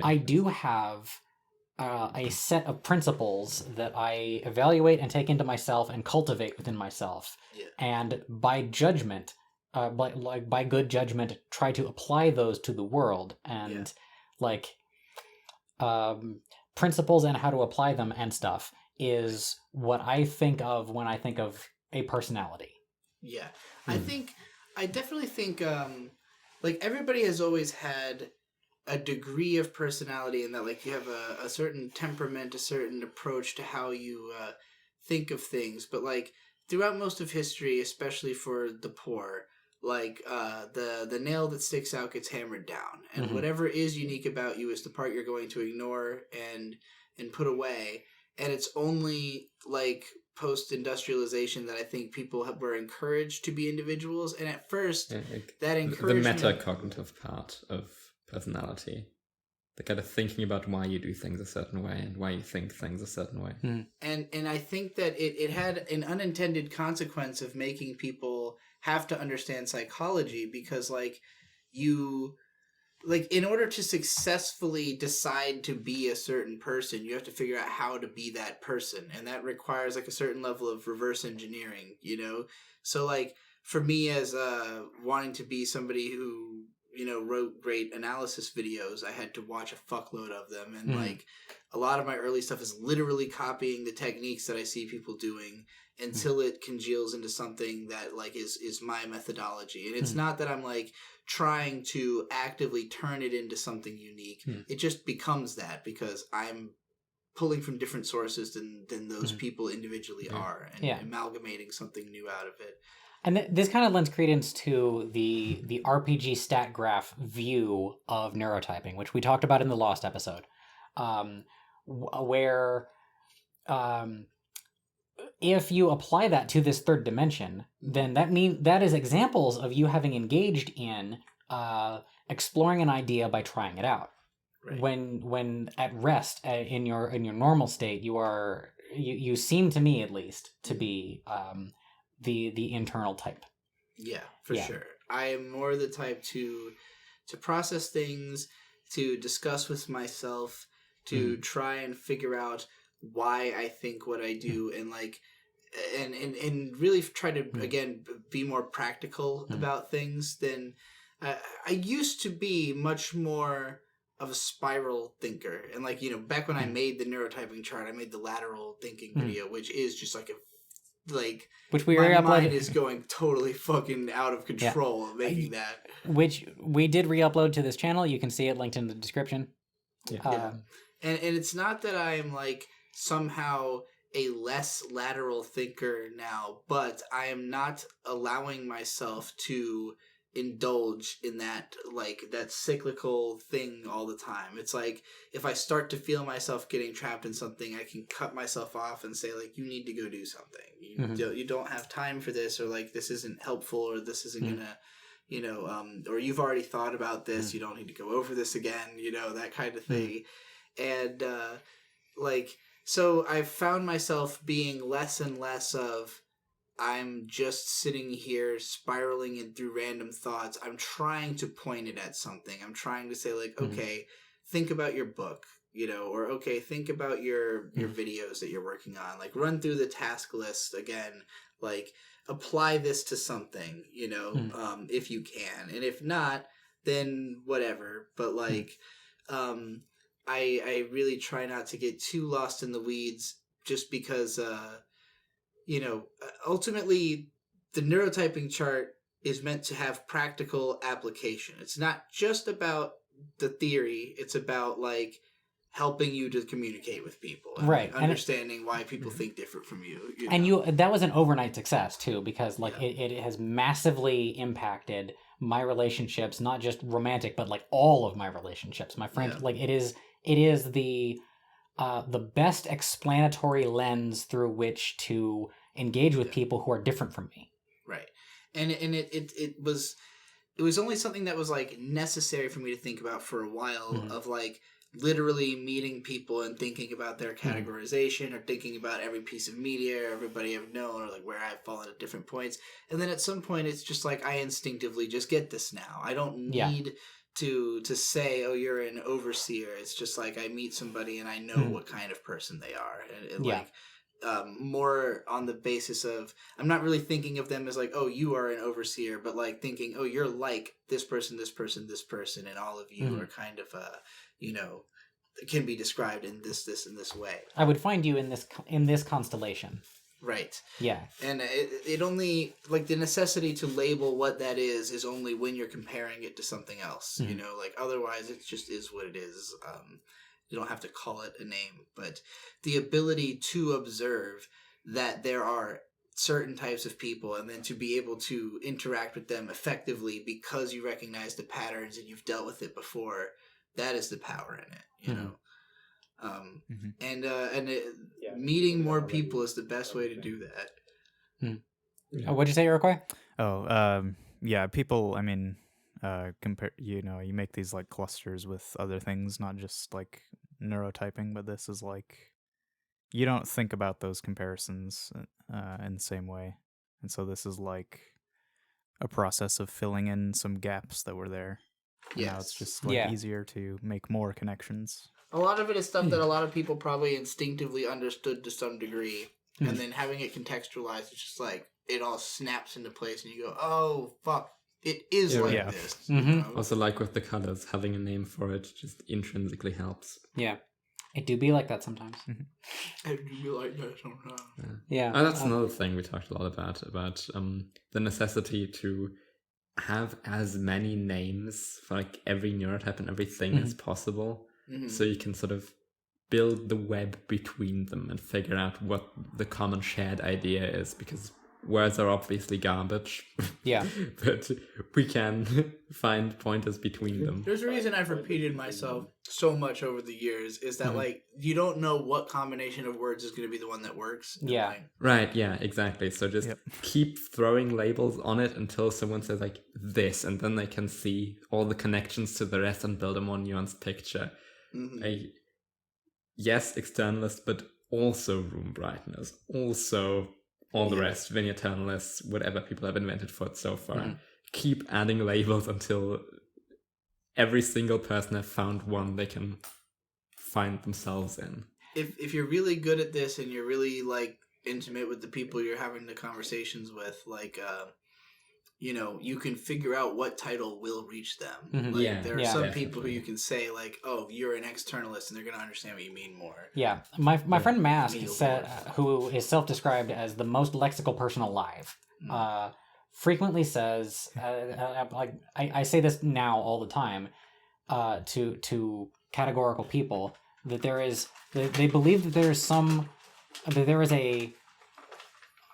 B: I do have a set of principles that I evaluate and take into myself and cultivate within myself. Yeah. And by judgment, by good judgment, try to apply those to the world. And, principles and how to apply them and stuff is what I think of when I think of a personality.
A: Yeah, I definitely think, like, everybody has always had a degree of personality in that, like, you have a certain temperament, a certain approach to how you think of things. But, like, throughout most of history, especially for the poor, like, the nail that sticks out gets hammered down. And whatever is unique about you is the part you're going to ignore and put away. And it's only, like... post-industrialization that I think people were encouraged to be individuals, and at first that encouragement...
C: The metacognitive part of personality, the kind of thinking about why you do things a certain way and why you think things a certain way.
A: And I think that it had an unintended consequence of making people have to understand psychology, because like you... Like, in order to successfully decide to be a certain person, you have to figure out how to be that person. And that requires, like, a certain level of reverse engineering, you know? So, like, for me as wanting to be somebody who, wrote great analysis videos, I had to watch a fuckload of them. And like a lot of my early stuff is literally copying the techniques that I see people doing until it congeals into something that like is my methodology. And it's not that I'm like trying to actively turn it into something unique. It just becomes that because I'm pulling from different sources than those people individually are, and amalgamating something new out of it.
B: And this kind of lends credence to the RPG stat graph view of neurotyping, which we talked about in the Lost episode, where if you apply that to this third dimension, then that is examples of you having engaged in exploring an idea by trying it out. Right. When at rest in your normal state, you seem to me at least to be the internal type.
A: Yeah, for sure. I am more the type to process things, to discuss with myself, to try and figure out why I think what I do, and like and really try to again be more practical about things than I used to be. Much more of a spiral thinker, and like back when I made the neurotyping chart, I made the lateral thinking video, which is just like
B: which we
A: my mind is going totally fucking out of control making that,
B: which we did re-upload to this channel. You can see it linked in the description.
A: And it's not that I'm like somehow a less lateral thinker now, but I am not allowing myself to indulge in that cyclical thing all the time. It's like if I start to feel myself getting trapped in something, I can cut myself off and say like, you need to go do something. You don't have time for this, or like this isn't helpful, or this isn't gonna or you've already thought about this, you don't need to go over this again, that kind of thing. And so I've found myself being less and less of I'm just sitting here spiraling in through random thoughts. I'm trying to point it at something. I'm trying to say like, okay, think about your book, or okay, think about your videos that you're working on. Like run through the task list again, like apply this to something, if you can. And if not, then whatever. But like, I really try not to get too lost in the weeds just because, ultimately, the neurotyping chart is meant to have practical application. It's not just about the theory. It's about like helping you to communicate with people, and
B: right?
A: Like, understanding why people think different from you.
B: And that was an overnight success too, because like it has massively impacted my relationships, not just romantic, but like all of my relationships. My friends, like it is the best explanatory lens through which to engage with people who are different from me.
A: Right. And it was only something that was like necessary for me to think about for a while, of like literally meeting people and thinking about their categorization, or thinking about every piece of media or everybody I've known, or like where I've fallen at different points. And then at some point it's just like I instinctively just get this now. I don't need to say, oh, you're an overseer. It's just like I meet somebody and I know what kind of person they are, and like more on the basis of I'm not really thinking of them as like, oh, you are an overseer, but like thinking, oh, you're like this person, this person, this person, and all of you are kind of can be described in this and this way.
B: I would find you in this constellation.
A: Right.
B: Yeah.
A: And it only, like, the necessity to label what that is only when you're comparing it to something else. Like, otherwise it just is what it is. You don't have to call it a name. But the ability to observe that there are certain types of people, and then to be able to interact with them effectively because you recognize the patterns and you've dealt with it before, that is the power in it, you know? Meeting more people is the best way to do that.
B: What'd you say, Urcoy?
D: People, I mean, compare, you make these like clusters with other things, not just like neurotyping, but this is like, you don't think about those comparisons in the same way. And so this is like a process of filling in some gaps that were there.
A: Yeah,
D: now it's just like easier to make more connections.
A: A lot of it is stuff that a lot of people probably instinctively understood to some degree, and then having it contextualized, it's just like it all snaps into place, and you go, "Oh fuck, it is like
D: Yeah.
A: this.
C: Also, like with the colors, having a name for it just intrinsically helps.
B: Yeah. It do be like that sometimes.
A: It do be like that sometimes.
B: Yeah.
C: Oh, that's another thing we talked a lot about the necessity to have as many names for like every neurotype and everything as possible, so you can sort of build the web between them and figure out what the common shared idea is, because words are obviously garbage.
B: Yeah.
C: But we can find pointers between them.
A: There's a reason I've repeated myself so much over the years is that like you don't know what combination of words is going to be the one that works.
B: Yeah.
A: Like,
C: Right, yeah, exactly. So just keep throwing labels on it until someone says like this, and then they can see all the connections to the rest and build a more nuanced picture. Yes, externalist, but also room brightness, also all the rest, vineternalists, whatever people have invented for it so far. Keep adding labels until every single person have found one they can find themselves in.
A: if you're really good at this and you're really like intimate with the people you're having the conversations with, like you know, you can figure out what title will reach them. Like there are some people who you can say like, oh, you're an externalist, and they're gonna understand what you mean more.
B: Yeah. My friend Mask said, who is self-described as the most lexical person alive, frequently says, like I say this now all the time, to categorical people, that they believe that there is a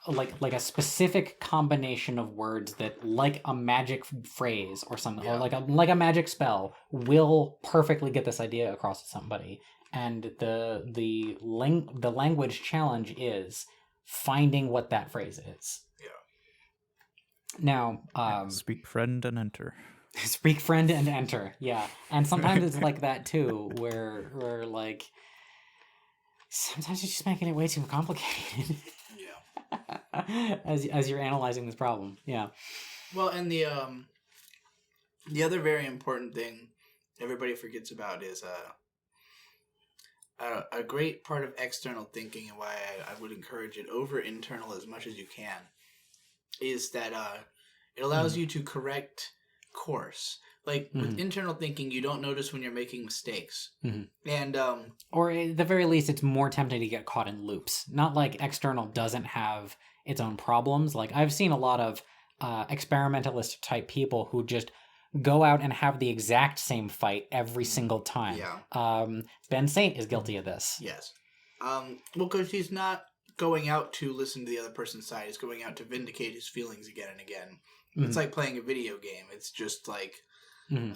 B: like a specific combination of words that, like a magic phrase or something, or like a magic spell, will perfectly get this idea across to somebody. And the language challenge is finding what that phrase is. Yeah. Now,
D: speak friend and enter.
B: Speak friend and enter. Yeah, and sometimes it's like that too, where like sometimes you're just making it way too complicated. As you're analyzing this problem. Yeah. Well,
A: and the other very important thing everybody forgets about is a great part of external thinking, and why I would encourage it over internal as much as you can, is that it allows you to correct course. Like with internal thinking, you don't notice when you're making mistakes, and
B: or at the very least, it's more tempting to get caught in loops. Not like external doesn't have its own problems. Like I've seen a lot of experimentalist type people who just go out and have the exact same fight every single time. Yeah. Ben Saint is guilty of this.
A: Yes. Well, because he's not going out to listen to the other person's side. He's going out to vindicate his feelings again and again. It's like playing a video game. It's just like, you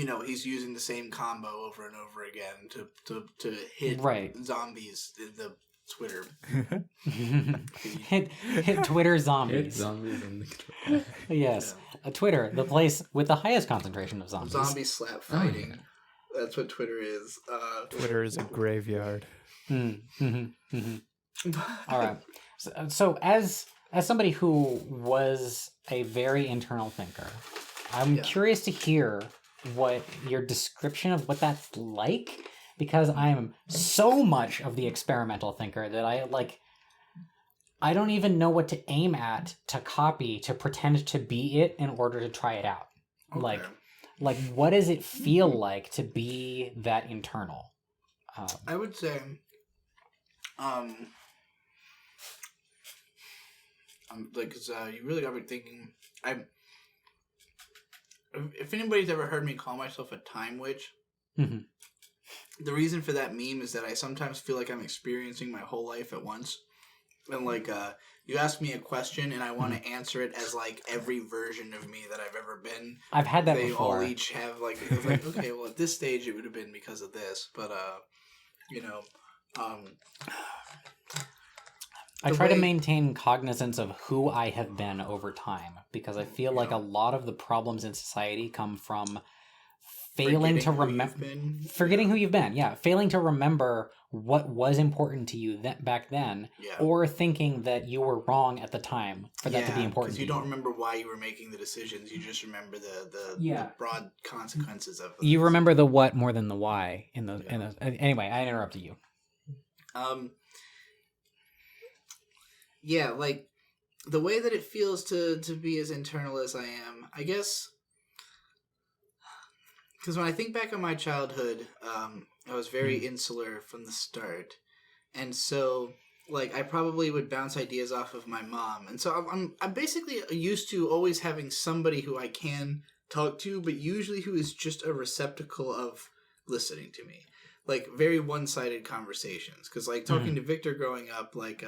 A: know, he's using the same combo over and over again to hit zombies in the Twitter.
B: hit Twitter zombies.
C: Hit zombies in the Twitter.
B: Yes. Twitter, the place with the highest concentration of zombies.
A: Zombie slap fighting. That's what Twitter is.
D: Twitter is a graveyard.
B: All right. So as somebody who was a very internal thinker, I'm curious to hear what your description of what that's like, because I'm so much of the experimental thinker that I don't even know what to aim at, to copy, to pretend to be it in order to try it out. Okay. Like what does it feel like to be that internal?
A: I would say, cause you really got me thinking. If anybody's ever heard me call myself a time witch, the reason for that meme is that I sometimes feel like I'm experiencing my whole life at once. And like, you ask me a question and I want to answer it as like every version of me that I've ever been.
B: I've had that before.
A: They all each have like, it's like, okay, well at this stage it would have been because of this, but you know,
B: I try to maintain cognizance of who I have been over time, because I feel like a lot of the problems in society come from failing to remember, forgetting who you've been. Yeah, failing to remember what was important to you back then, or thinking that you were wrong at the time for that to be important.
A: Because you don't remember why you were making the decisions. You just remember the broad consequences of them.
B: You remember the what more than the why. Anyway, I interrupted you.
A: Yeah, like, the way that it feels to be as internal as I am, I guess, because when I think back on my childhood, I was very insular from the start, and so like I probably would bounce ideas off of my mom, and so I'm basically used to always having somebody who I can talk to, but usually who is just a receptacle of listening to me, like very one-sided conversations. Because like talking to Victor growing up, like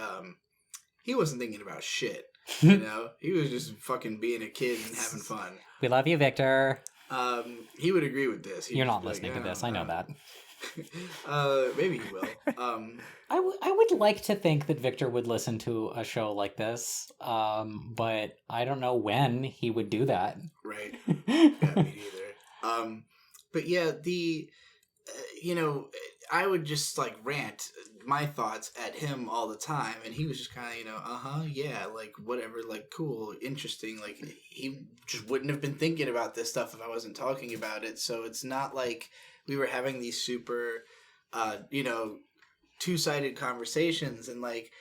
A: he wasn't thinking about shit, you know. He was just fucking being a kid and having fun.
B: We love you, Victor.
A: He would agree with this.
B: You're not listening to this. I know that.
A: Maybe he will.
B: I would like to think that Victor would listen to a show like this, but I don't know when he would do that.
A: Right. Yeah, me neither. But yeah, you know, I would just like rant my thoughts at him all the time, and he was just kind of, you know, yeah, like whatever, like cool, interesting. Like he just wouldn't have been thinking about this stuff if I wasn't talking about it. So it's not like we were having these super, you know, two-sided conversations, and like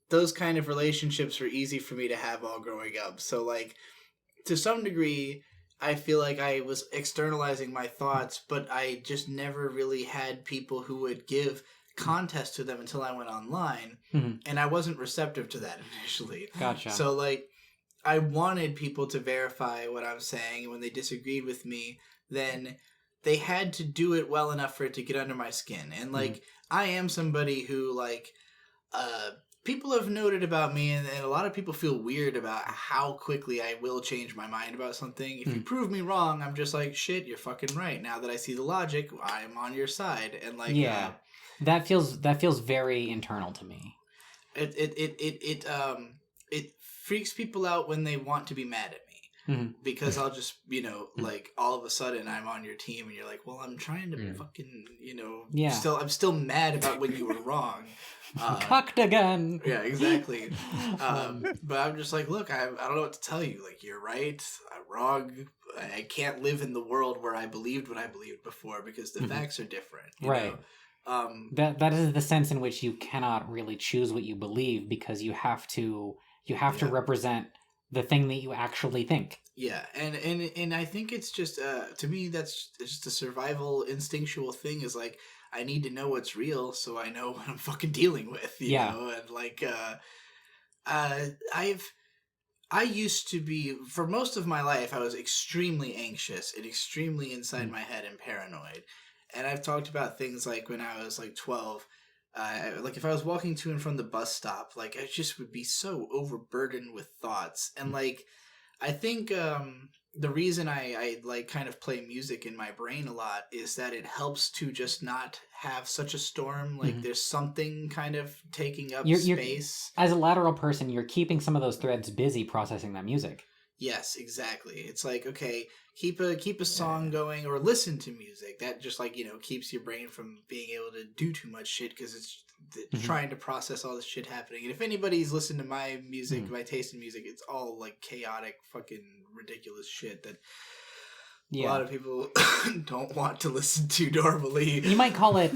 A: those kind of relationships were easy for me to have all growing up. So like to some degree, I feel like I was externalizing my thoughts, but I just never really had people who would give context to them until I went online, and I wasn't receptive to that initially.
B: Gotcha.
A: So like I wanted people to verify what I'm saying, and when they disagreed with me, then they had to do it well enough for it to get under my skin. And like I am somebody who like people have noted about me, and a lot of people feel weird about how quickly I will change my mind about something. If you prove me wrong, I'm just like, shit, you're fucking right. Now that I see the logic, I'm on your side. And like,
B: yeah, that feels very internal to me.
A: It freaks people out when they want to be mad at me, because I'll just, you know, like all of a sudden I'm on your team, and you're like, well, I'm trying to fucking, you know, I'm still mad about when you were wrong.
B: Cocked again.
A: Yeah, exactly. But I'm just like, look, I don't know what to tell you. Like, you're right, I'm wrong. I can't live in the world where I believed what I believed before, because the facts are different. You
B: right.
A: know?
B: That is the sense in which you cannot really choose what you believe, because you have to represent the thing that you actually think.
A: Yeah, and I think it's just to me that's just a survival instinctual thing. Is like, I need to know what's real so I know what I'm fucking dealing with, you know? And like I used to be, for most of my life, I was extremely anxious and extremely inside my head and paranoid. And I've talked about things like when I was like 12, like if I was walking to and from the bus stop, like I just would be so overburdened with thoughts. And like, I think the reason I like kind of play music in my brain a lot is that it helps to just not have such a storm. Like there's something kind of taking up space.
B: As a lateral person, you're keeping some of those threads busy processing that music.
A: Yes, exactly. It's like, okay, keep a song going, or listen to music. That just like, you know, keeps your brain from being able to do too much shit, because it's trying to process all this shit happening. And if anybody's listened to my music, my taste in music, it's all like chaotic, fucking ridiculous shit that a lot of people don't want to listen to normally.
B: You might call it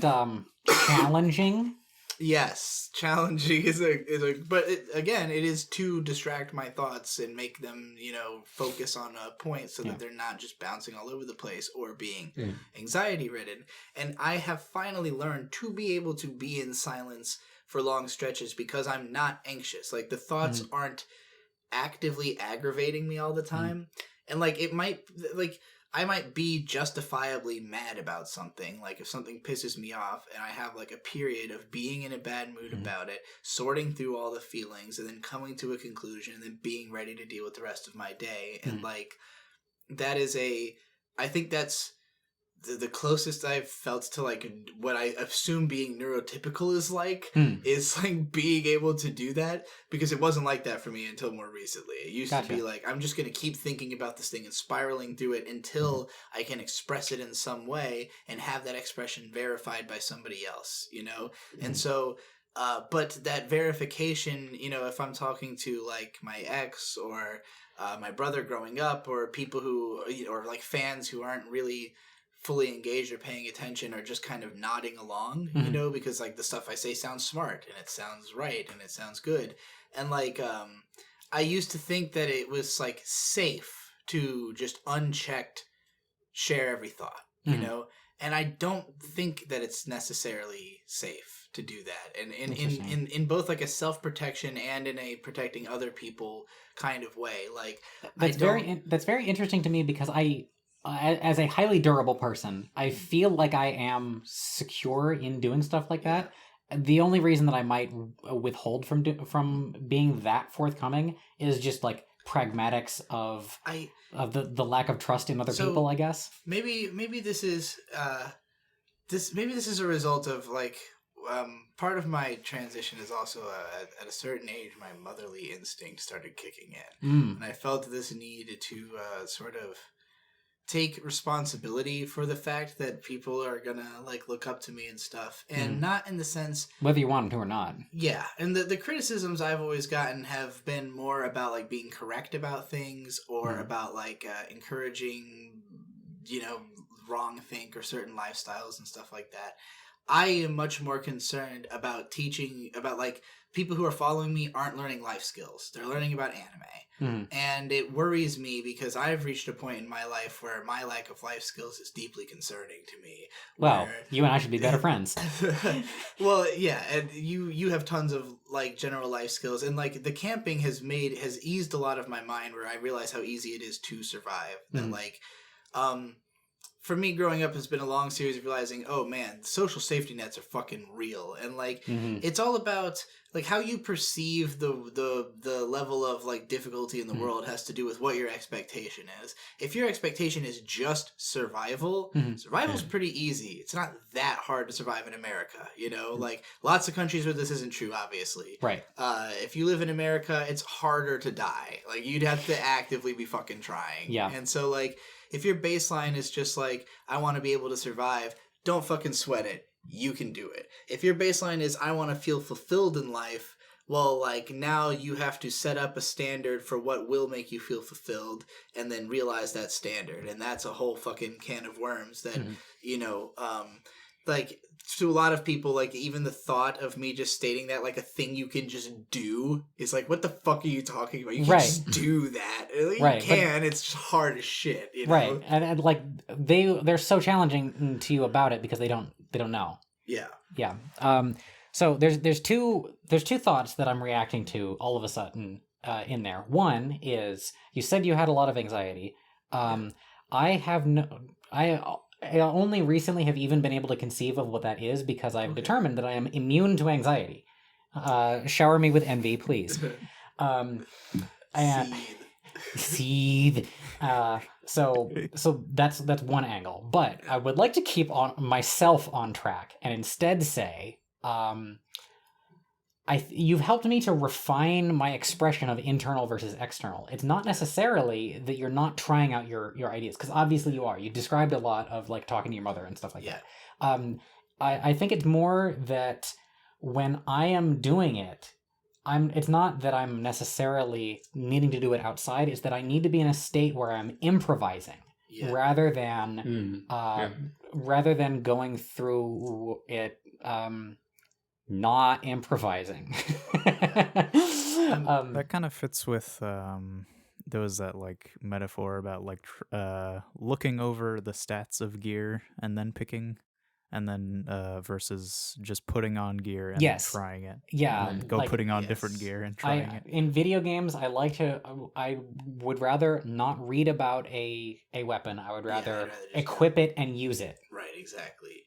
B: challenging.
A: Yes, challenging is a but again, it is to distract my thoughts and make them, you know, focus on a point, so that they're not just bouncing all over the place or being anxiety ridden. And I have finally learned to be able to be in silence for long stretches, because I'm not anxious. Like the thoughts aren't actively aggravating me all the time. And like it might, like I might be justifiably mad about something, like if something pisses me off, and I have like a period of being in a bad mood about it, sorting through all the feelings, and then coming to a conclusion, and then being ready to deal with the rest of my day. And like, that is I think that's the closest I've felt to like what I assume being neurotypical is like, is like being able to do that, because it wasn't like that for me until more recently. It used to be like, I'm just going to keep thinking about this thing and spiraling through it until I can express it in some way and have that expression verified by somebody else, you know? And so, but that verification, you know, if I'm talking to like my ex or my brother growing up, or people who, or like fans who aren't really fully engaged or paying attention or just kind of nodding along, you know, because like the stuff I say sounds smart and it sounds right and it sounds good. And like, I used to think that it was like safe to just unchecked share every thought, you know, and I don't think that it's necessarily safe to do that. And in both like a self-protection and in a protecting other people kind of way, like
B: that's very interesting to me because as a highly durable person, I feel like I am secure in doing stuff like that. The only reason that I might withhold from being that forthcoming is just like pragmatics of the lack of trust in other people, I guess.
A: Maybe this is a result of like part of my transition is also at a certain age my motherly instinct started kicking in, and I felt this need to sort of take responsibility for the fact that people are gonna like look up to me and stuff, and not in the sense
B: whether you want them to or not. Yeah,
A: and the criticisms I've always gotten have been more about like being correct about things or about like encouraging, you know, wrong think or certain lifestyles and stuff like that. I am much more concerned about teaching about like people who are following me aren't learning life skills. They're learning about anime. And it worries me because I've reached a point in my life where my lack of life skills is deeply concerning to me.
B: Well, you and I should be better friends.
A: Well, yeah, and you have tons of like general life skills, and like the camping has eased a lot of my mind where I realize how easy it is to survive. That like for me, growing up has been a long series of realizing, oh man, social safety nets are fucking real, and like it's all about like how you perceive the level of like difficulty in the world has to do with what your expectation is. If your expectation is just survival, survival's pretty easy. It's not that hard to survive in America, you know. Like lots of countries where this isn't true, obviously.
B: Right.
A: If you live in America, it's harder to die. Like you'd have to actively be fucking trying.
B: Yeah.
A: And so like, if your baseline is just like, I want to be able to survive, don't fucking sweat it. You can do it. If your baseline is, I want to feel fulfilled in life, well, like, now you have to set up a standard for what will make you feel fulfilled and then realize that standard. And that's a whole fucking can of worms that, you know, like, to a lot of people, like, even the thought of me just stating that, like, a thing you can just do is like, what the fuck are you talking about? You can just do that. You can, it's just hard as shit, you know?
B: Right, and like, they're so challenging to you about it because they don't know.
A: Yeah.
B: Yeah. So there's two thoughts that I'm reacting to all of a sudden in there. One is, you said you had a lot of anxiety. I only recently have even been able to conceive of what that is because I've determined that I am immune to anxiety. Shower me with envy, please. Seethe. So that's one angle. But I would like to keep myself on track and instead say, you've helped me to refine my expression of internal versus external. It's not necessarily that you're not trying out your ideas, because obviously you are. You described a lot of like talking to your mother and stuff like that. I think it's more that when I am doing it, it's not that I'm necessarily needing to do it outside. It's that I need to be in a state where I'm improvising rather than going through it not improvising.
D: That kind of fits with there was that like metaphor about like looking over the stats of gear and then picking, and then versus just putting on gear and then trying it.
B: Yeah,
D: and then putting on different gear and trying it.
B: In video games, I would rather not read about a weapon. I would rather equip it and use it.
A: Right, exactly.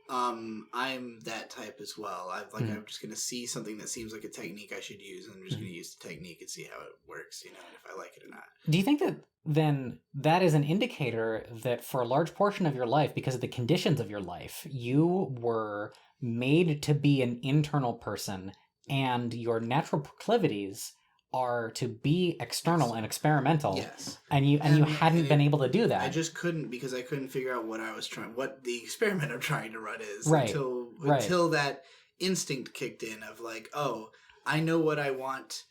A: I'm that type as well. I'm just gonna see something that seems like a technique I should use, and I'm just gonna use the technique and see how it works, you know, and if I like it or not.
B: Do you think that then that is an indicator that for a large portion of your life, because of the conditions of your life, you were made to be an internal person, and your natural proclivities are to be external and experimental.
A: Yes.
B: And you hadn't been able to do that.
A: I just couldn't, because I couldn't figure out what the experiment I'm trying to run is until that instinct kicked in of like, oh, I know what I want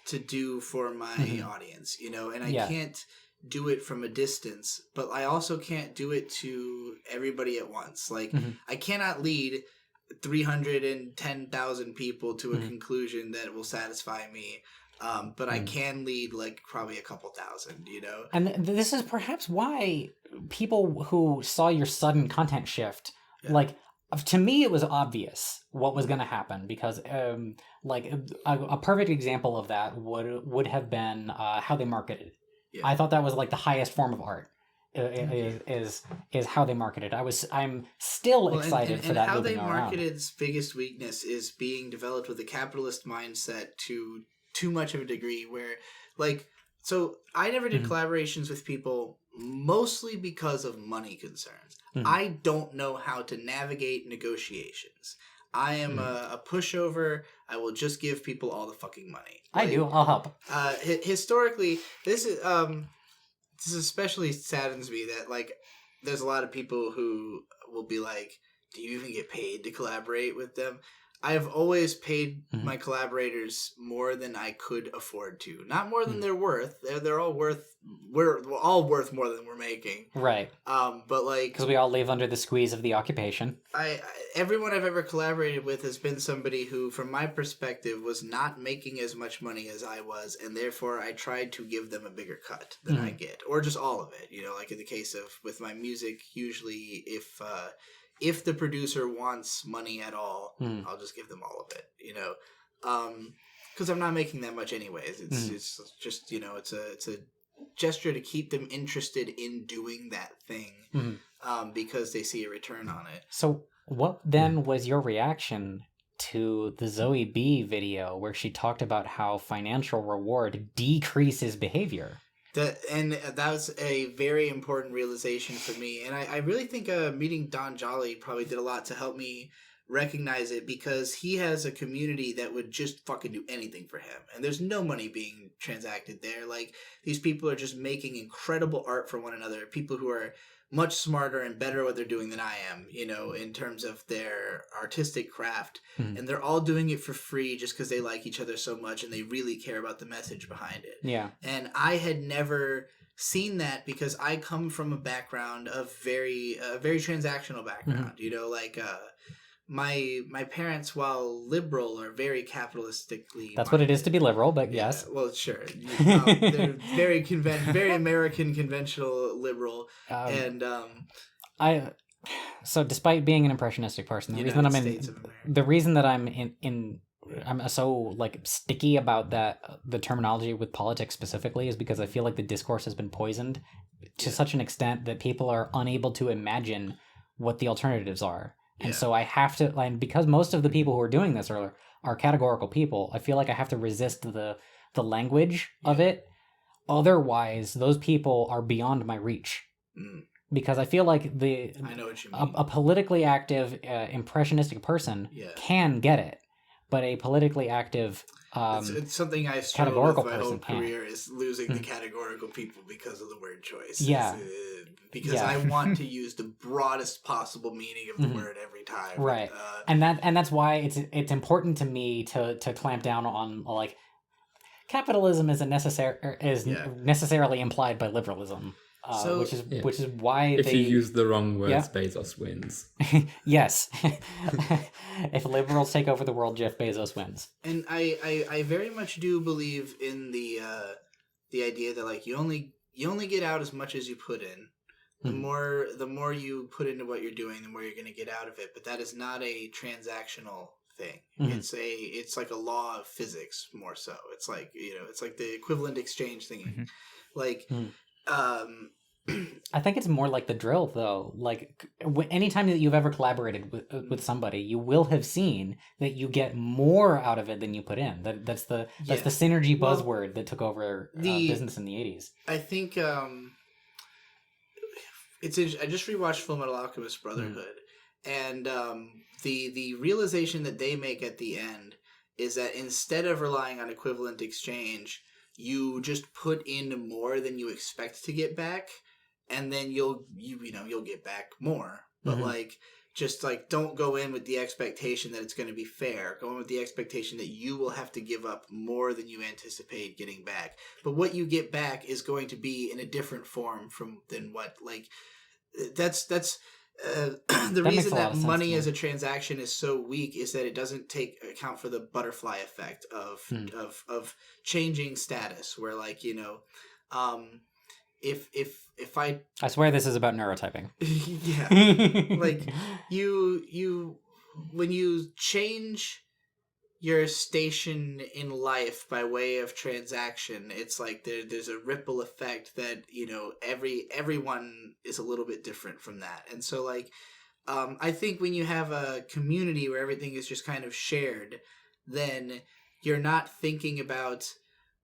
A: to do for my audience, you know, and I can't do it from a distance, but I also can't do it to everybody at once. Like, I cannot lead 310,000 people to a conclusion that will satisfy me. But I can lead like probably a couple thousand, you know?
B: And this is perhaps why people who saw your sudden content shift, like, to me, it was obvious what was going to happen because, like, a perfect example of that would have been how they marketed. Yeah. I thought that was like the highest form of art. Is how they marketed. I'm still excited for that.
A: And how they marketed's biggest weakness is being developed with a capitalist mindset to too much of a degree. Where, like, so I never did collaborations with people mostly because of money concerns. I don't know how to navigate negotiations. I am a pushover. I will just give people all the fucking money.
B: Like, I do. I'll help.
A: Historically, this especially saddens me that, like, there's a lot of people who will be like, do you even get paid to collaborate with them? I have always paid my collaborators more than I could afford to. Not more than they're worth. They're all worth. We're all worth more than we're making.
B: Right.
A: But like,
B: because we all live under the squeeze of the occupation.
A: Everyone I've ever collaborated with has been somebody who, from my perspective, was not making as much money as I was, and therefore I tried to give them a bigger cut than I get, or just all of it. You know, like in the case of with my music, usually if the producer wants money at all, I'll just give them all of it, you know, because I'm not making that much anyways. It's just, you know, it's a gesture to keep them interested in doing that thing because they see a return on it.
B: So what then was your reaction to the Zoe B video where she talked about how financial reward decreases behavior?
A: That was a very important realization for me. And I really think meeting Don Jolly probably did a lot to help me recognize it, because he has a community that would just fucking do anything for him. And there's no money being transacted there. Like, these people are just making incredible art for one another. People who are much smarter and better at what they're doing than I am, you know, in terms of their artistic craft. And they're all doing it for free just because they like each other so much and they really care about the message behind it.
B: Yeah.
A: And I had never seen that because I come from a background of very transactional background, you know, like my parents, while liberal, are very capitalistically
B: That's minded. What it is to be liberal, but yes.
A: Well, sure. They're very American conventional liberal.
B: So despite being an impressionistic person, the reason that I'm so like sticky about the terminology with politics specifically is because I feel like the discourse has been poisoned to such an extent that people are unable to imagine what the alternatives are. And so I have to, and because most of the people who are doing this are categorical people, I feel like I have to resist the language of it. Otherwise, those people are beyond my reach. Because I feel like
A: I know what you mean.
B: A politically active, impressionistic person can get it, but a politically active,
A: it's something I struggled with my whole career is losing the categorical people because of the word choice.
B: Yeah.
A: Because I want to use the broadest possible meaning of the word every time.
B: Right. And that's why it's important to me to clamp down on, like, capitalism is necessarily implied by liberalism. Which is why
C: if you use the wrong words, Bezos wins.
B: Yes. If liberals take over the world, Jeff Bezos wins.
A: And I very much do believe in the idea that, like, you only get out as much as you put in. The more you put into what you're doing, the more you're going to get out of it. But that is not a transactional thing. It's like a law of physics more so. It's like, you know, it's like the equivalent exchange thingy. Like,
B: I think it's more like the drill, though. Like, anytime that you've ever collaborated with somebody, you will have seen that you get more out of it than you put in. That's the synergy buzzword that took over business in the 80s.
A: I think I just rewatched Fullmetal Alchemist Brotherhood, and the realization that they make at the end is that instead of relying on equivalent exchange, you just put in more than you expect to get back, and then you'll get back more but like just like don't go in with the expectation that it's going to be fair. Go in with the expectation that you will have to give up more than you anticipate getting back. But what you get back is going to be in a different form than what like that's the reason that money as a transaction is so weak is that it doesn't take account for the butterfly effect of changing status, where like, you know, if I
B: swear this is about neurotyping.
A: Yeah. Like you when you change your station in life by way of transaction, it's like there's a ripple effect that, you know, everyone is a little bit different from that. And so like I think when you have a community where everything is just kind of shared, then you're not thinking about,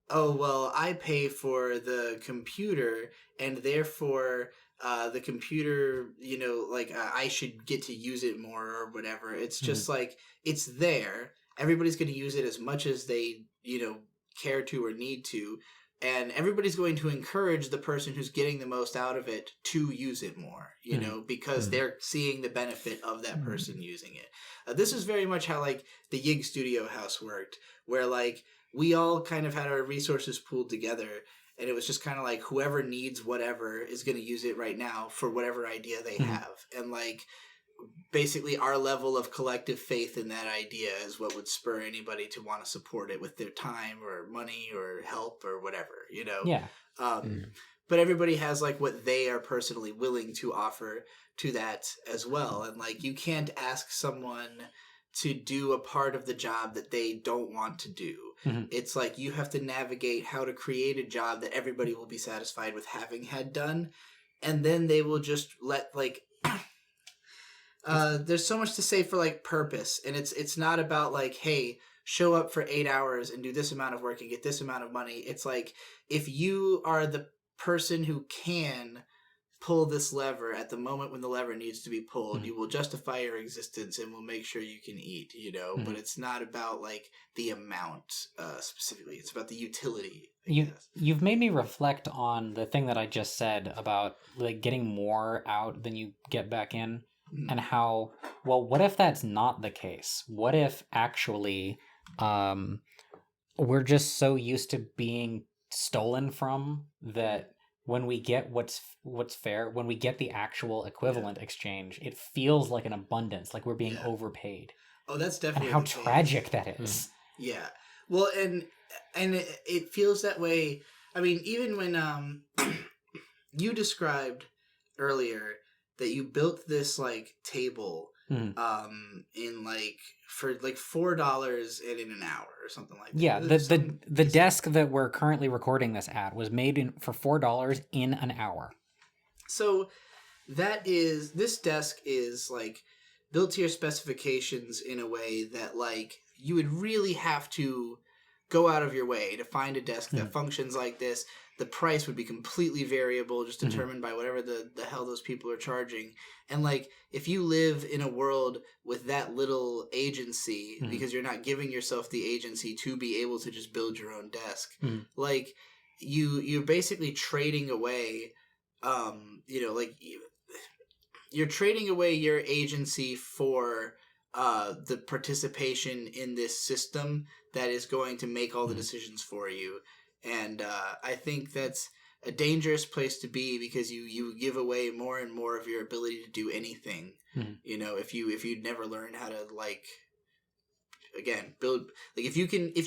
A: oh, well, I pay for the computer and therefore the computer, you know, like I should get to use it more or whatever. It's just like, it's there. Everybody's going to use it as much as they, you know, care to or need to. And everybody's going to encourage the person who's getting the most out of it to use it more, you know, because they're seeing the benefit of that person using it. This is very much how like the Yig Studio House worked, where like we all kind of had our resources pooled together, and it was just kind of like whoever needs whatever is going to use it right now for whatever idea they have. And like basically our level of collective faith in that idea is what would spur anybody to want to support it with their time or money or help or whatever, you know?
B: Yeah.
A: But everybody has like what they are personally willing to offer to that as well. And like you can't ask someone to do a part of the job that they don't want to do. It's like you have to navigate how to create a job that everybody will be satisfied with having had done, and then they will just let like there's so much to say for like purpose, and it's not about like, hey, show up for 8 hours and do this amount of work and get this amount of money. It's like, if you are the person who can pull this lever at the moment when the lever needs to be pulled, you will justify your existence and will make sure you can eat, you know. But it's not about like the amount specifically. It's about the utility.
B: You've made me reflect on the thing that I just said about like getting more out than you get back in. And how, well, what if that's not the case? What if actually we're just so used to being stolen from that when we get what's fair, when we get the actual equivalent exchange, it feels like an abundance, like we're being overpaid.
A: Oh, that's definitely
B: and how tragic that is.
A: Yeah. Well, and it feels that way. I mean, even when you described earlier that you built this like table in like for like $4 and in an hour or something like that.
B: Yeah, the desk that we're currently recording this at was made for $4 in an hour.
A: So this desk is like built to your specifications in a way that like you would really have to go out of your way to find a desk that functions like this. The price would be completely variable, just determined by whatever the hell those people are charging. And like, if you live in a world with that little agency, because you're not giving yourself the agency to be able to just build your own desk, like you're basically trading away, you know, like you're trading away your agency for the participation in this system that is going to make all the decisions for you. And I think that's a dangerous place to be, because you give away more and more of your ability to do anything. You know, if you never learn how to like, again, build, like if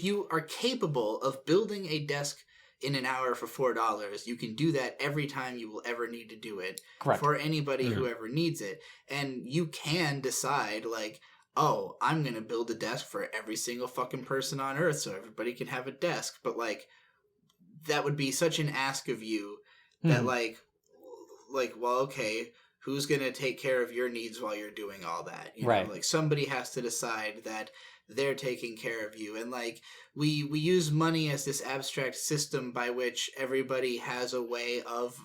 A: you are capable of building a desk in an hour for $4, you can do that every time you will ever need to do it.
B: Correct.
A: For anybody who ever needs it. And you can decide like, oh, I'm going to build a desk for every single fucking person on earth so everybody can have a desk. But like, that would be such an ask of you that like, well, okay, who's going to take care of your needs while you're doing all that? You know, like somebody has to decide that they're taking care of you. And like, we use money as this abstract system by which everybody has a way of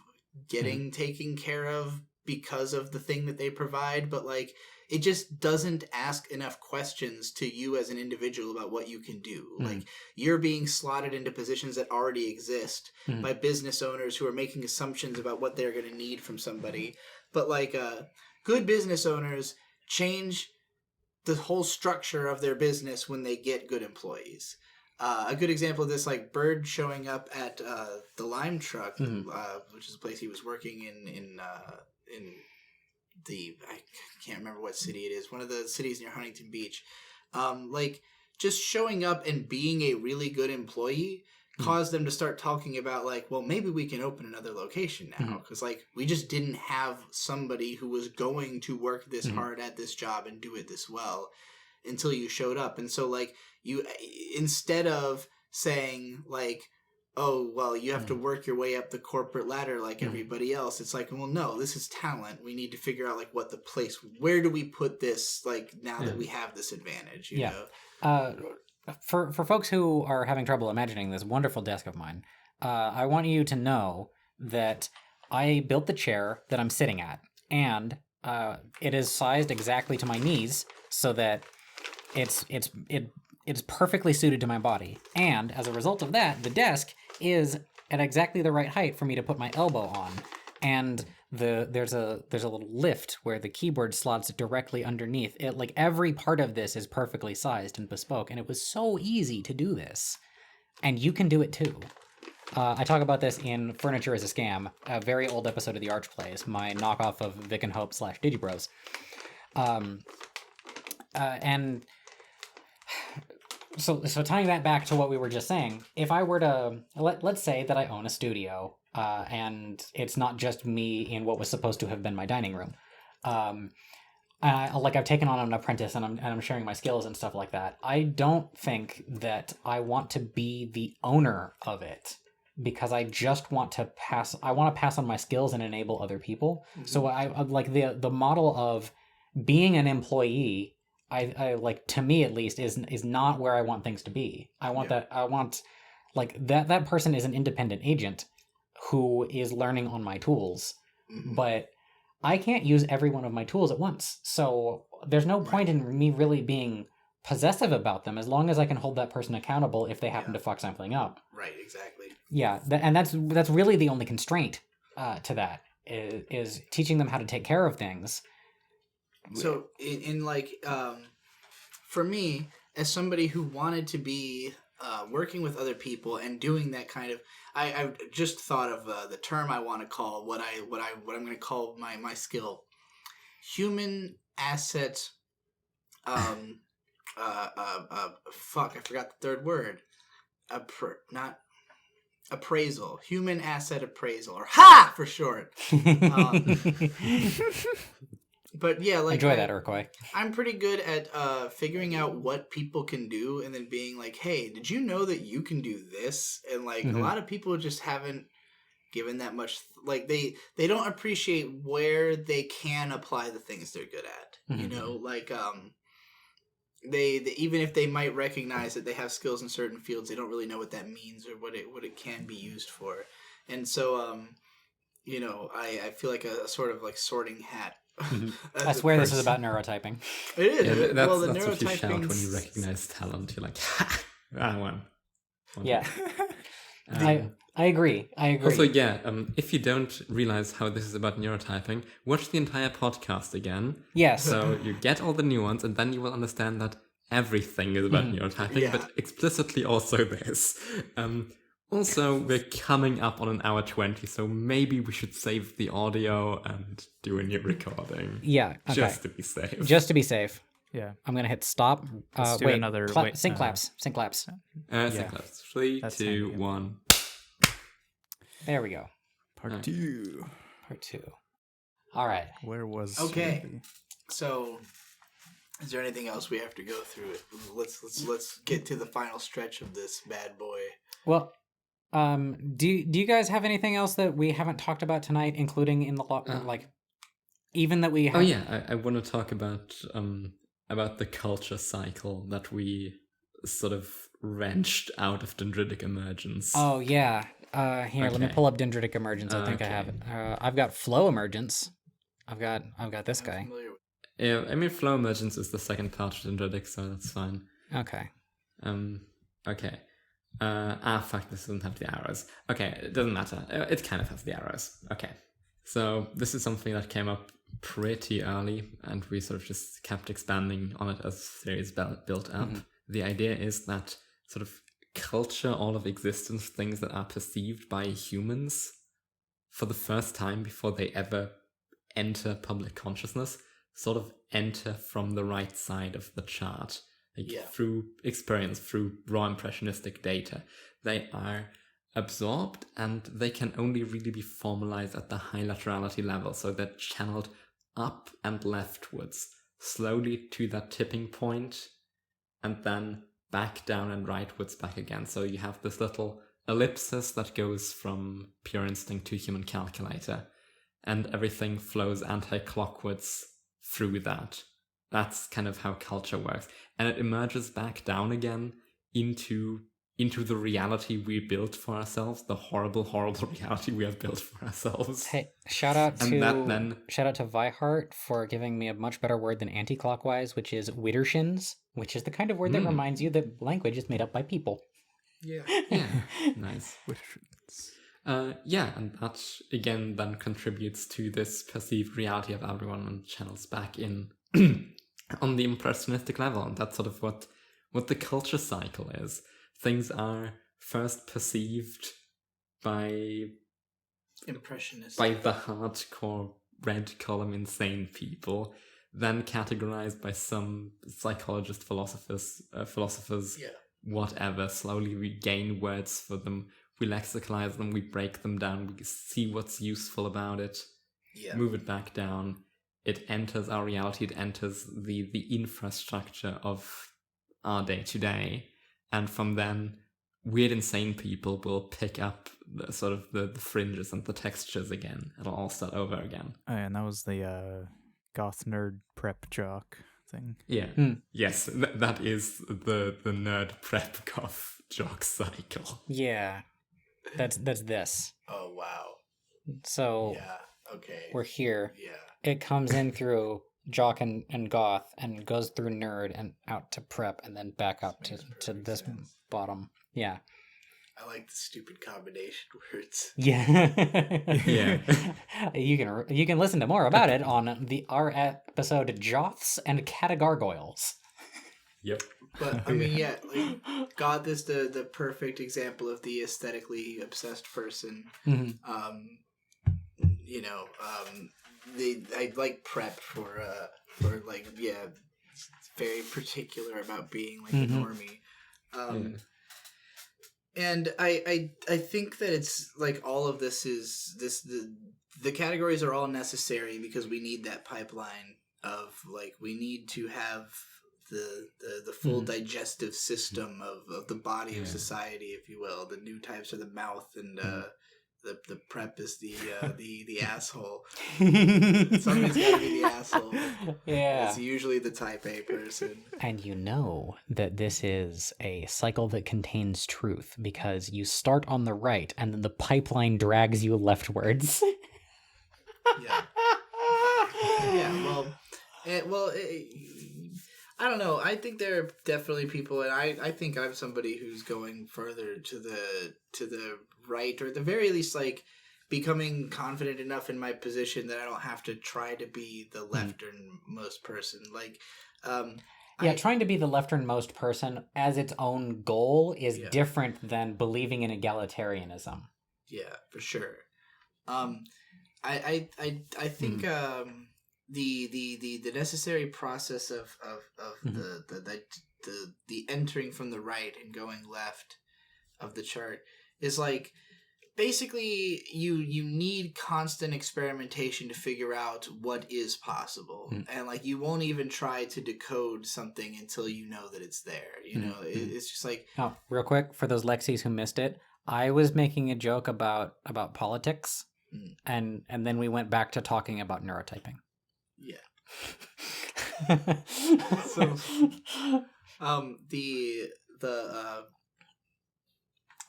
A: getting taken care of because of the thing that they provide. But like, it just doesn't ask enough questions to you as an individual about what you can do. Like, you're being slotted into positions that already exist by business owners who are making assumptions about what they're going to need from somebody. But like, good business owners change the whole structure of their business when they get good employees. A good example of this, like Bird showing up at the Lime Truck, which is a place he was working in the, I can't remember what city it is, one of the cities near Huntington Beach. Like, just showing up and being a really good employee caused them to start talking about, like, well, maybe we can open another location now, because like, we just didn't have somebody who was going to work this hard at this job and do it this well until you showed up. And so, like, you, instead of saying like, oh, well, you have to work your way up the corporate ladder like everybody else, it's like, well, no, this is talent. We need to figure out like what the place, where do we put this, like, now that we have this advantage, you know?
B: For folks who are having trouble imagining this wonderful desk of mine, I want you to know that I built the chair that I'm sitting at, and it is sized exactly to my knees so that it's perfectly suited to my body. And as a result of that, the desk is at exactly the right height for me to put my elbow on. And there's a little lift where the keyboard slots directly underneath it. Like, every part of this is perfectly sized and bespoke, and it was so easy to do this, and you can do it too. I talk about this in Furniture is a Scam, a very old episode of the Arch Plays, my knockoff of Vic and Hope / Digibros. And so tying that back to what we were just saying, if I were to let's say that I own a studio, and it's not just me in what was supposed to have been my dining room. Like, I've taken on an apprentice and I'm sharing my skills and stuff like that. I don't think that I want to be the owner of it, because I just want to pass on my skills and enable other people. So I like the model of being an employee. I like, to me at least, is not where I want things to be. I want that person is an independent agent who is learning on my tools, but I can't use every one of my tools at once. So there's no point in me really being possessive about them, as long as I can hold that person accountable if they happen to fuck something up. Right, exactly. Yeah, and that's really the only constraint to that, is teaching them how to take care of things.
A: So in for me, as somebody who wanted to be working with other people and doing that kind of, I've just thought of the term I want to call what I'm going to call my skill, human asset. Fuck, I forgot the third word. Not appraisal. Human asset appraisal, or HA for short. But yeah, like,
B: enjoy that, Urcoy.
A: I'm pretty good at figuring out what people can do, and then being like, "Hey, did you know that you can do this?" And like, a lot of people just haven't given that much. Like, they don't appreciate where they can apply the things they're good at. You know, like they even if they might recognize that they have skills in certain fields, they don't really know what that means or what it can be used for. And so, you know, I feel like a sort of like sorting hat.
B: I swear this is about neurotyping.
A: It is.
C: Yeah, that's
A: the
C: what you shout
A: neurotyping
C: when you recognize talent. You're like, ha! I won.
B: Yeah. I agree.
C: Also, yeah, if you don't realize how this is about neurotyping, watch the entire podcast again.
B: Yes.
C: So you get all the nuance, and then you will understand that everything is about neurotyping, but explicitly also this. Also, we're coming up on an hour 20, so maybe we should save the audio and do a new recording.
B: Yeah, okay.
C: Just to be safe.
B: Just to be safe.
D: Yeah.
B: I'm going to hit stop.
D: Let's do another...
B: sync claps. Sync claps.
C: Sync claps. 3,
D: That's
C: 2, 1.
B: There we go.
D: Part 2.
B: Part 2. All right.
D: Where was...
A: Okay. So... is there anything else we have to go through? Let's get to the final stretch of this bad boy.
B: Well, do you guys have anything else that we haven't talked about tonight, including in the like, even that we have...
C: Oh yeah, I want to talk about the culture cycle that we sort of wrenched out of dendritic emergence.
B: Oh yeah. Here, let me pull up dendritic emergence. I think I have it. I've got flow emergence. I've got this guy.
C: Yeah, I mean, flow emergence is the second part of dendritic, so that's fine.
B: Okay.
C: Okay. Fuck, this doesn't have the arrows. Okay, it doesn't matter. It kind of has the arrows. Okay. So this is something that came up pretty early, and we sort of just kept expanding on it as theories built up. Mm-hmm. The idea is that sort of culture, all of existence, things that are perceived by humans for the first time before they ever enter public consciousness, sort of enter from the right side of the chart. Through experience, through raw impressionistic data. They are absorbed, and they can only really be formalized at the high laterality level, so they're channeled up and leftwards, slowly to that tipping point, and then back down and rightwards back again. So you have this little ellipsis that goes from pure instinct to human calculator, and everything flows anti-clockwards through that. That's kind of how culture works. And it emerges back down again into the reality we built for ourselves, the horrible, horrible reality we have built for ourselves.
B: Hey, shout out to Weihart for giving me a much better word than anti-clockwise, which is widdershins, which is the kind of word that reminds you that language is made up by people.
C: Yeah, nice. And that again then contributes to this perceived reality of everyone and channels back in on the impressionistic level, and that's sort of what the culture cycle is. Things are first perceived by
A: impressionistic,
C: by the hardcore red column insane people, then categorized by some psychologists, philosophers, whatever. Slowly we gain words for them, we lexicalize them, we break them down, we see what's useful about it, move it back down. It enters our reality, it enters the infrastructure of our day-to-day, and from then, weird insane people will pick up the sort of the fringes and the textures again. It'll all start over again.
D: Oh, and that was the goth nerd prep jock thing.
C: Yeah. Yes, that is the nerd prep goth jock cycle.
B: Yeah, that's this.
A: Oh, wow.
B: So
A: okay,
B: we're here.
A: Yeah.
B: It comes in through jock and goth and goes through nerd and out to prep and then back up to this bottom. Yeah.
A: I like the stupid combination words.
B: Yeah. Yeah. You can listen to more about it on our episode Joths and Catagargoyles.
C: Yep.
A: But I mean, God is the perfect example of the aesthetically obsessed person. Mm-hmm. I like prep for very particular about being like a normie. And I think that it's like all of this is the categories are all necessary because we need that pipeline of like we need to have the full digestive system of the body of society, if you will. The new types are the mouth, and the prep is the asshole. Somebody's got to be the asshole.
B: Yeah.
A: It's usually the type A person.
B: And you know that this is a cycle that contains truth because you start on the right and then the pipeline drags you leftwards.
A: Yeah. I don't know. I think there are definitely people, and I think I'm somebody who's going further to the right, or at the very least, like becoming confident enough in my position that I don't have to try to be the lefternmost person. Like,
B: trying to be the lefternmost person as its own goal is different than believing in egalitarianism.
A: Yeah, for sure. I think the necessary process of the entering from the right and going left of the chart is like basically you need constant experimentation to figure out what is possible, and like you won't even try to decode something until you know that it's there. It's just like
B: real quick for those Lexis who missed it, I was making a joke about politics, and then we went back to talking about neurotyping.
A: Yeah. So,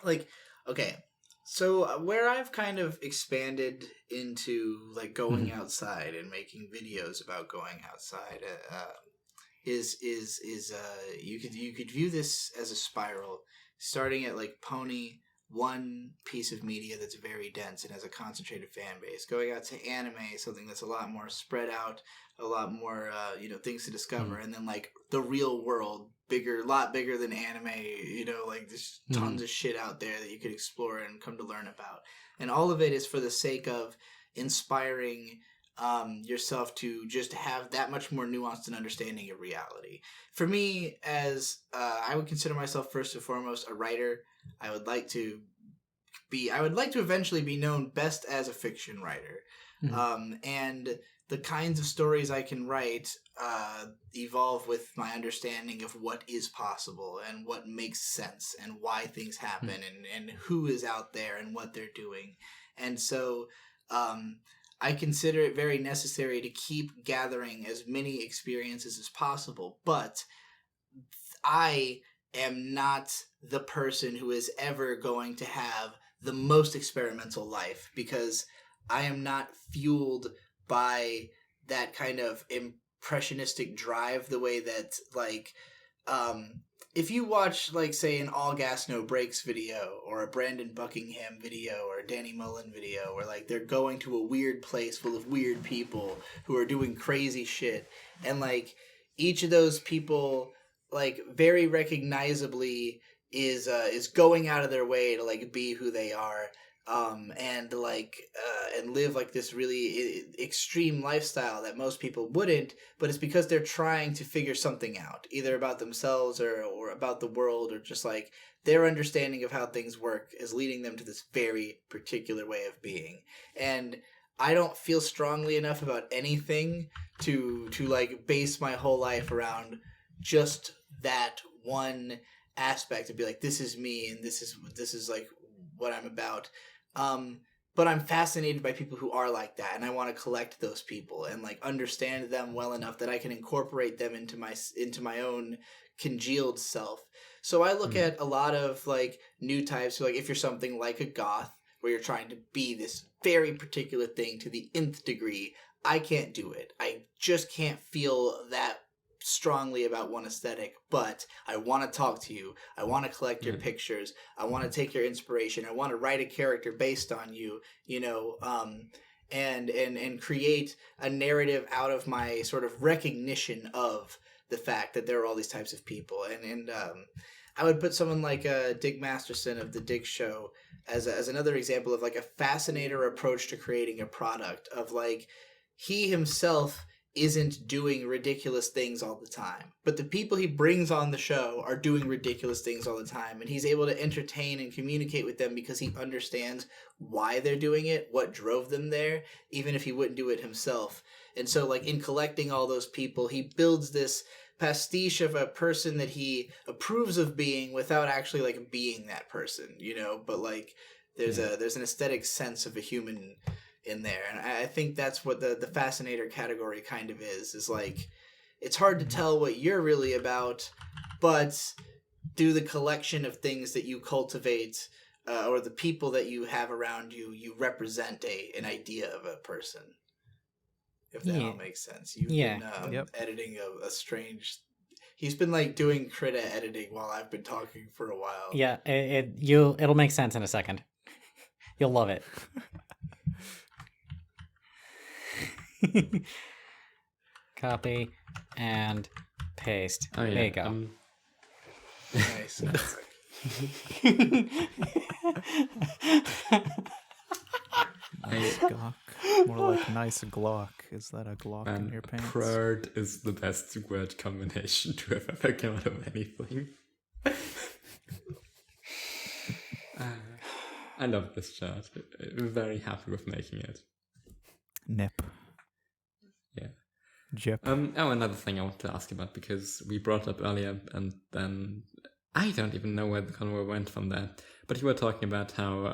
A: like, okay, So where I've kind of expanded into like going outside and making videos about going outside is you could view this as a spiral, starting at like Pony, one piece of media that's very dense and has a concentrated fan base, going out to anime, something that's a lot more spread out, a lot more things to discover, and then like the real world, a lot bigger than anime, like there's tons of shit out there that you could explore and come to learn about, and all of it is for the sake of inspiring yourself to just have that much more nuanced and understanding of reality. For me, as I would consider myself first and foremost a writer. I would like to eventually be known best as a fiction writer. And the kinds of stories I can write evolve with my understanding of what is possible and what makes sense and why things happen and who is out there and what they're doing. And so I consider it very necessary to keep gathering as many experiences as possible, but I am not the person who is ever going to have the most experimental life, because I am not fueled by that kind of impressionistic drive the way that, like, if you watch, like, say, an All Gas No Brakes video or a Brandon Buckingham video or a Danny Mullen video where, like, they're going to a weird place full of weird people who are doing crazy shit, and, like, each of those people, like, very recognizably is going out of their way to, like, be who they are, and live like this really extreme lifestyle that most people wouldn't, but it's because they're trying to figure something out, either about themselves or about the world, or just like their understanding of how things work is leading them to this very particular way of being. And I don't feel strongly enough about anything to like base my whole life around just that one aspect and be like, this is me and this is like what I'm about. But I'm fascinated by people who are like that, and I want to collect those people and like understand them well enough that I can incorporate them into my own congealed self. So I look at a lot of like new types, like if you're something like a goth, where you're trying to be this very particular thing to the nth degree, I can't do it. I just can't feel that strongly about one aesthetic, but I want to talk to you. I want to collect your pictures. I want to take your inspiration. I want to write a character based on you, and create a narrative out of my sort of recognition of the fact that there are all these types of people. And I would put someone like Dick Masterson of The Dick Show as another example of like a fascinator approach to creating a product of like, he himself isn't doing ridiculous things all the time, but the people he brings on the show are doing ridiculous things all the time, and he's able to entertain and communicate with them because he understands why they're doing it, what drove them there, even if he wouldn't do it himself. And so like in collecting all those people, he builds this pastiche of a person that he approves of being without actually like being that person, but like there's an aesthetic sense of a human in there. And I think that's what the fascinator category kind of is like, it's hard to tell what you're really about, but do the collection of things that you cultivate or the people that you have around you represent an idea of a person, if that all makes sense. You've been editing a strange... He's been like doing Krita editing while I've been talking for a while.
B: Yeah, it'll make sense in a second. You'll love it. Copy and paste.
C: Oh, yeah.
B: There you go.
A: Nice.
D: Nice Glock. More like nice Glock. Is that a Glock in your pants?
C: Prerd is the best word combination to have ever come out of anything. I love this chart. I'm very happy with making it.
D: Nip.
C: Yeah.
D: Jip.
C: Another thing I want to ask about, because we brought up earlier, and then I don't even know where the convo went from there. But you were talking about how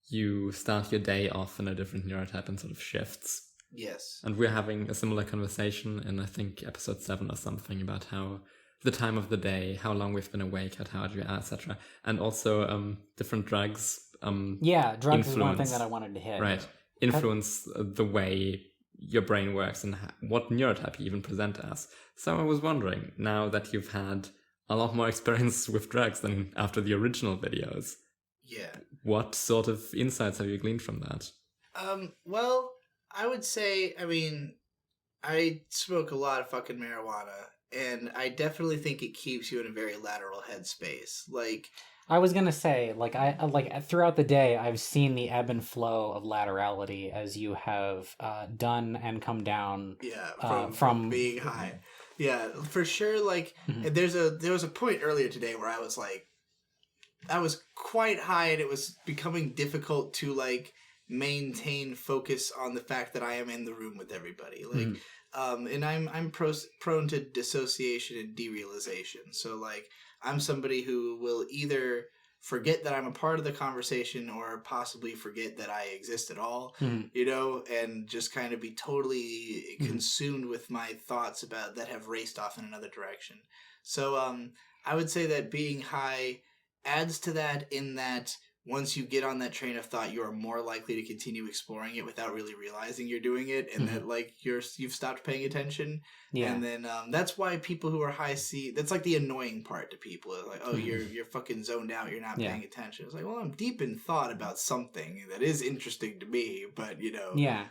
C: you start your day off in a different neurotype and sort of shifts.
A: Yes.
C: And we're having a similar conversation in, I think, episode 7 or something, about how the time of the day, how long we've been awake, etc. And also different drugs.
B: Yeah, drugs is one thing
C: influence,
B: that I wanted to hit.
C: Right. Influence the way your brain works and what neurotype you even present as. So I was wondering, now that you've had a lot more experience with drugs than after the original videos, what sort of insights have you gleaned from that?
A: Well, I would say, I mean, I smoke a lot of fucking marijuana, and I definitely think it keeps you in a very lateral headspace. Like,
B: I was gonna say, throughout the day, I've seen the ebb and flow of laterality as you have done and come down.
A: Yeah, from being high. Yeah, for sure. Like, there was a point earlier today where I was like, I was quite high, and it was becoming difficult to like maintain focus on the fact that I am in the room with everybody. Like, and I'm prone to dissociation and derealization. So like, I'm somebody who will either forget that I'm a part of the conversation or possibly forget that I exist at all, you know, and just kind of be totally consumed with my thoughts about that have raced off in another direction. So I would say that being high adds to that, in that once you get on that train of thought, you are more likely to continue exploring it without really realizing you're doing it, and that like you've stopped paying attention. Yeah. And then that's why people who are high see, that's like the annoying part to people. It's like, oh, you're fucking zoned out. You're not paying attention. It's like, well, I'm deep in thought about something that is interesting to me, but you know. Yeah.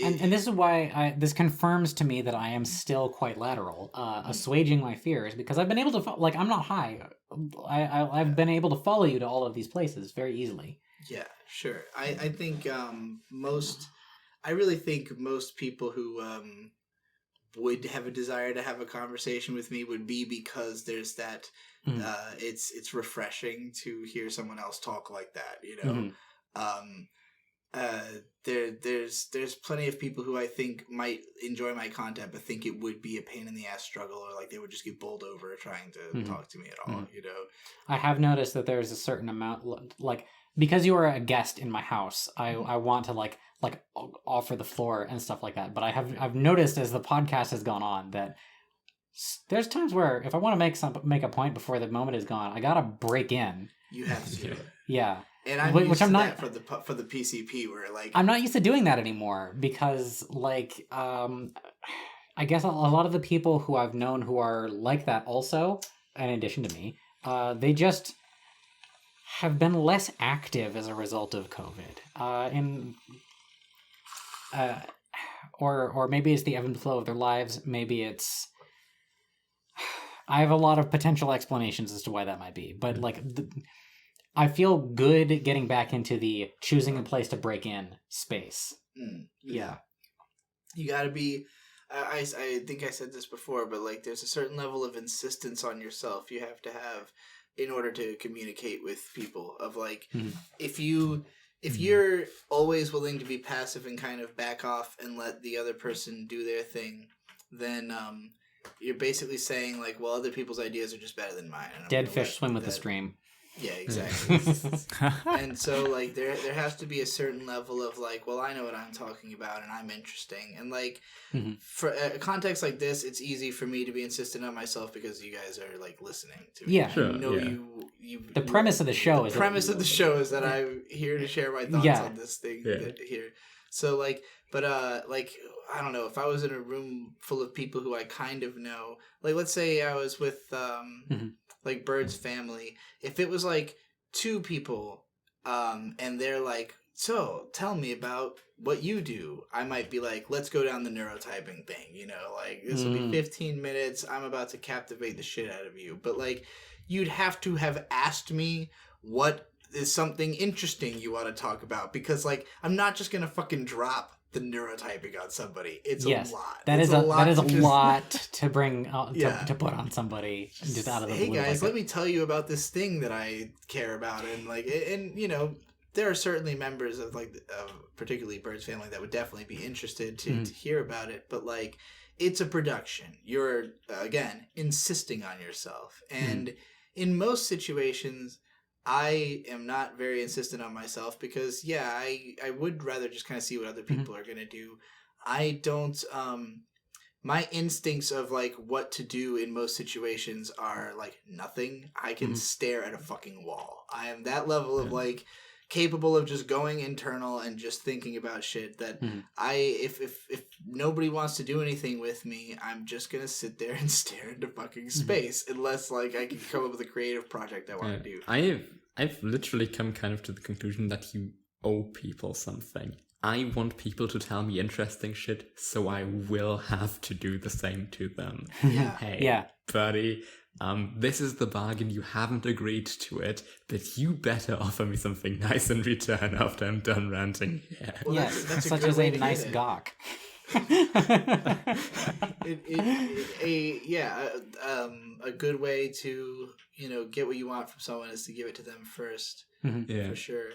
B: And this is why this confirms to me that I am still quite lateral, assuaging my fears, because I've been able to, like, I'm not high. I've been able to follow you to all of these places very easily.
A: Yeah, sure. I think I really think most people who would have a desire to have a conversation with me would be because there's that, it's refreshing to hear someone else talk like that, you know? There's plenty of people who I think might enjoy my content but think it would be a pain in the ass struggle, or like they would just get bowled over trying to talk to me at all, you know.
B: I have noticed that there's a certain amount, like, because you are a guest in my house, I want to like offer the floor and stuff like that, but I've noticed as the podcast has gone on that there's times where if I want to make a point before the moment is gone, I gotta break in.
A: You have to.
B: Yeah.
A: And I'm used to that for the PCP, where like
B: I'm not used to doing that anymore because like I guess a lot of the people who I've known who are like that also, in addition to me, they just have been less active as a result of COVID. Or maybe it's the ebb and flow of their lives. Maybe it's, I have a lot of potential explanations as to why that might be, but like I feel good getting back into the choosing a place to break in space. Yeah.
A: You gotta be, I think I said this before, but like there's a certain level of insistence on yourself you have to have in order to communicate with people, of like, if you're always willing to be passive and kind of back off and let the other person do their thing, then you're basically saying like, well, other people's ideas are just better than mine.
B: Dead fish swim with the stream.
A: Yeah, exactly. And so like there has to be a certain level of like, well, I know what I'm talking about and I'm interesting, and like for a context like this, it's easy for me to be insistent on myself because you guys are like listening to me.
B: Yeah,
C: sure.
B: The premise of the show is
A: that I'm here to share my thoughts on this thing here. So like, but like, I don't know, if I was in a room full of people who I kind of know, like let's say I was with like Bird's family, if it was like two people and they're like, so tell me about what you do, I might be like, let's go down the neurotyping thing, you know, like this will be 15 minutes, I'm about to captivate the shit out of you. But like, you'd have to have asked me what is something interesting you want to talk about, because like, I'm not just gonna fucking drop the neurotyping on somebody. It's a lot.
B: That is a lot to bring to put on somebody just out of the blue.
A: Hey guys, let me tell you about this thing that I care about, and like, and you know, there are certainly members of like particularly Bird's family that would definitely be interested to hear about it, but like, it's a production. You're again insisting on yourself, and in most situations I am not very insistent on myself because, I would rather just kind of see what other people are going to do. I don't, my instincts of like what to do in most situations are like nothing. I can stare at a fucking wall. I am that level of like capable of just going internal and just thinking about shit that if nobody wants to do anything with me, I'm just gonna sit there and stare into fucking space unless like I can come up with a creative project I want to do.
C: I've literally come kind of to the conclusion that you owe people something. I want people to tell me interesting shit, so I will have to do the same to them.
A: Yeah.
C: Hey, buddy, this is the bargain. You haven't agreed to it, but you better offer me something nice in return after I'm done ranting. Yeah,
A: Well,
B: yes,
A: that's
B: such
A: good
B: as
A: way
B: a
A: to
B: nice
A: get it.
B: gawk.
A: A good way to get what you want from someone is to give it to them first. For sure.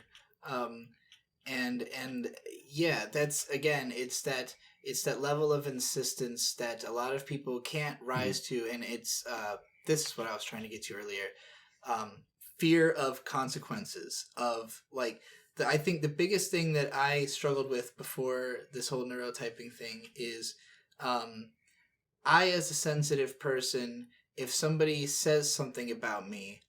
A: And yeah, that's again, it's that level of insistence that a lot of people can't rise to, and it's this is what I was trying to get to earlier. Fear of consequences of like I think the biggest thing that I struggled with before this whole neurotyping thing is I, as a sensitive person, if somebody says something about me,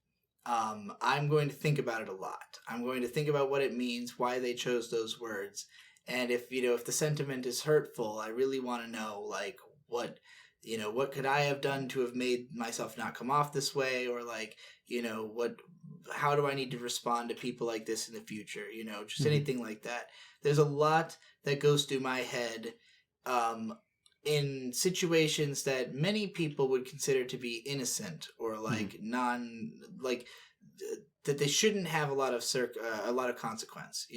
A: I'm going to think about it a lot. I'm going to think about what it means, why they chose those words. And if the sentiment is hurtful, I really want to know, like, what could I have done to have made myself not come off this way? Or like, how do I need to respond to people like this in the future? Just anything like that. There's a lot that goes through my head, in situations that many people would consider to be innocent or like that they shouldn't have a lot of consequence,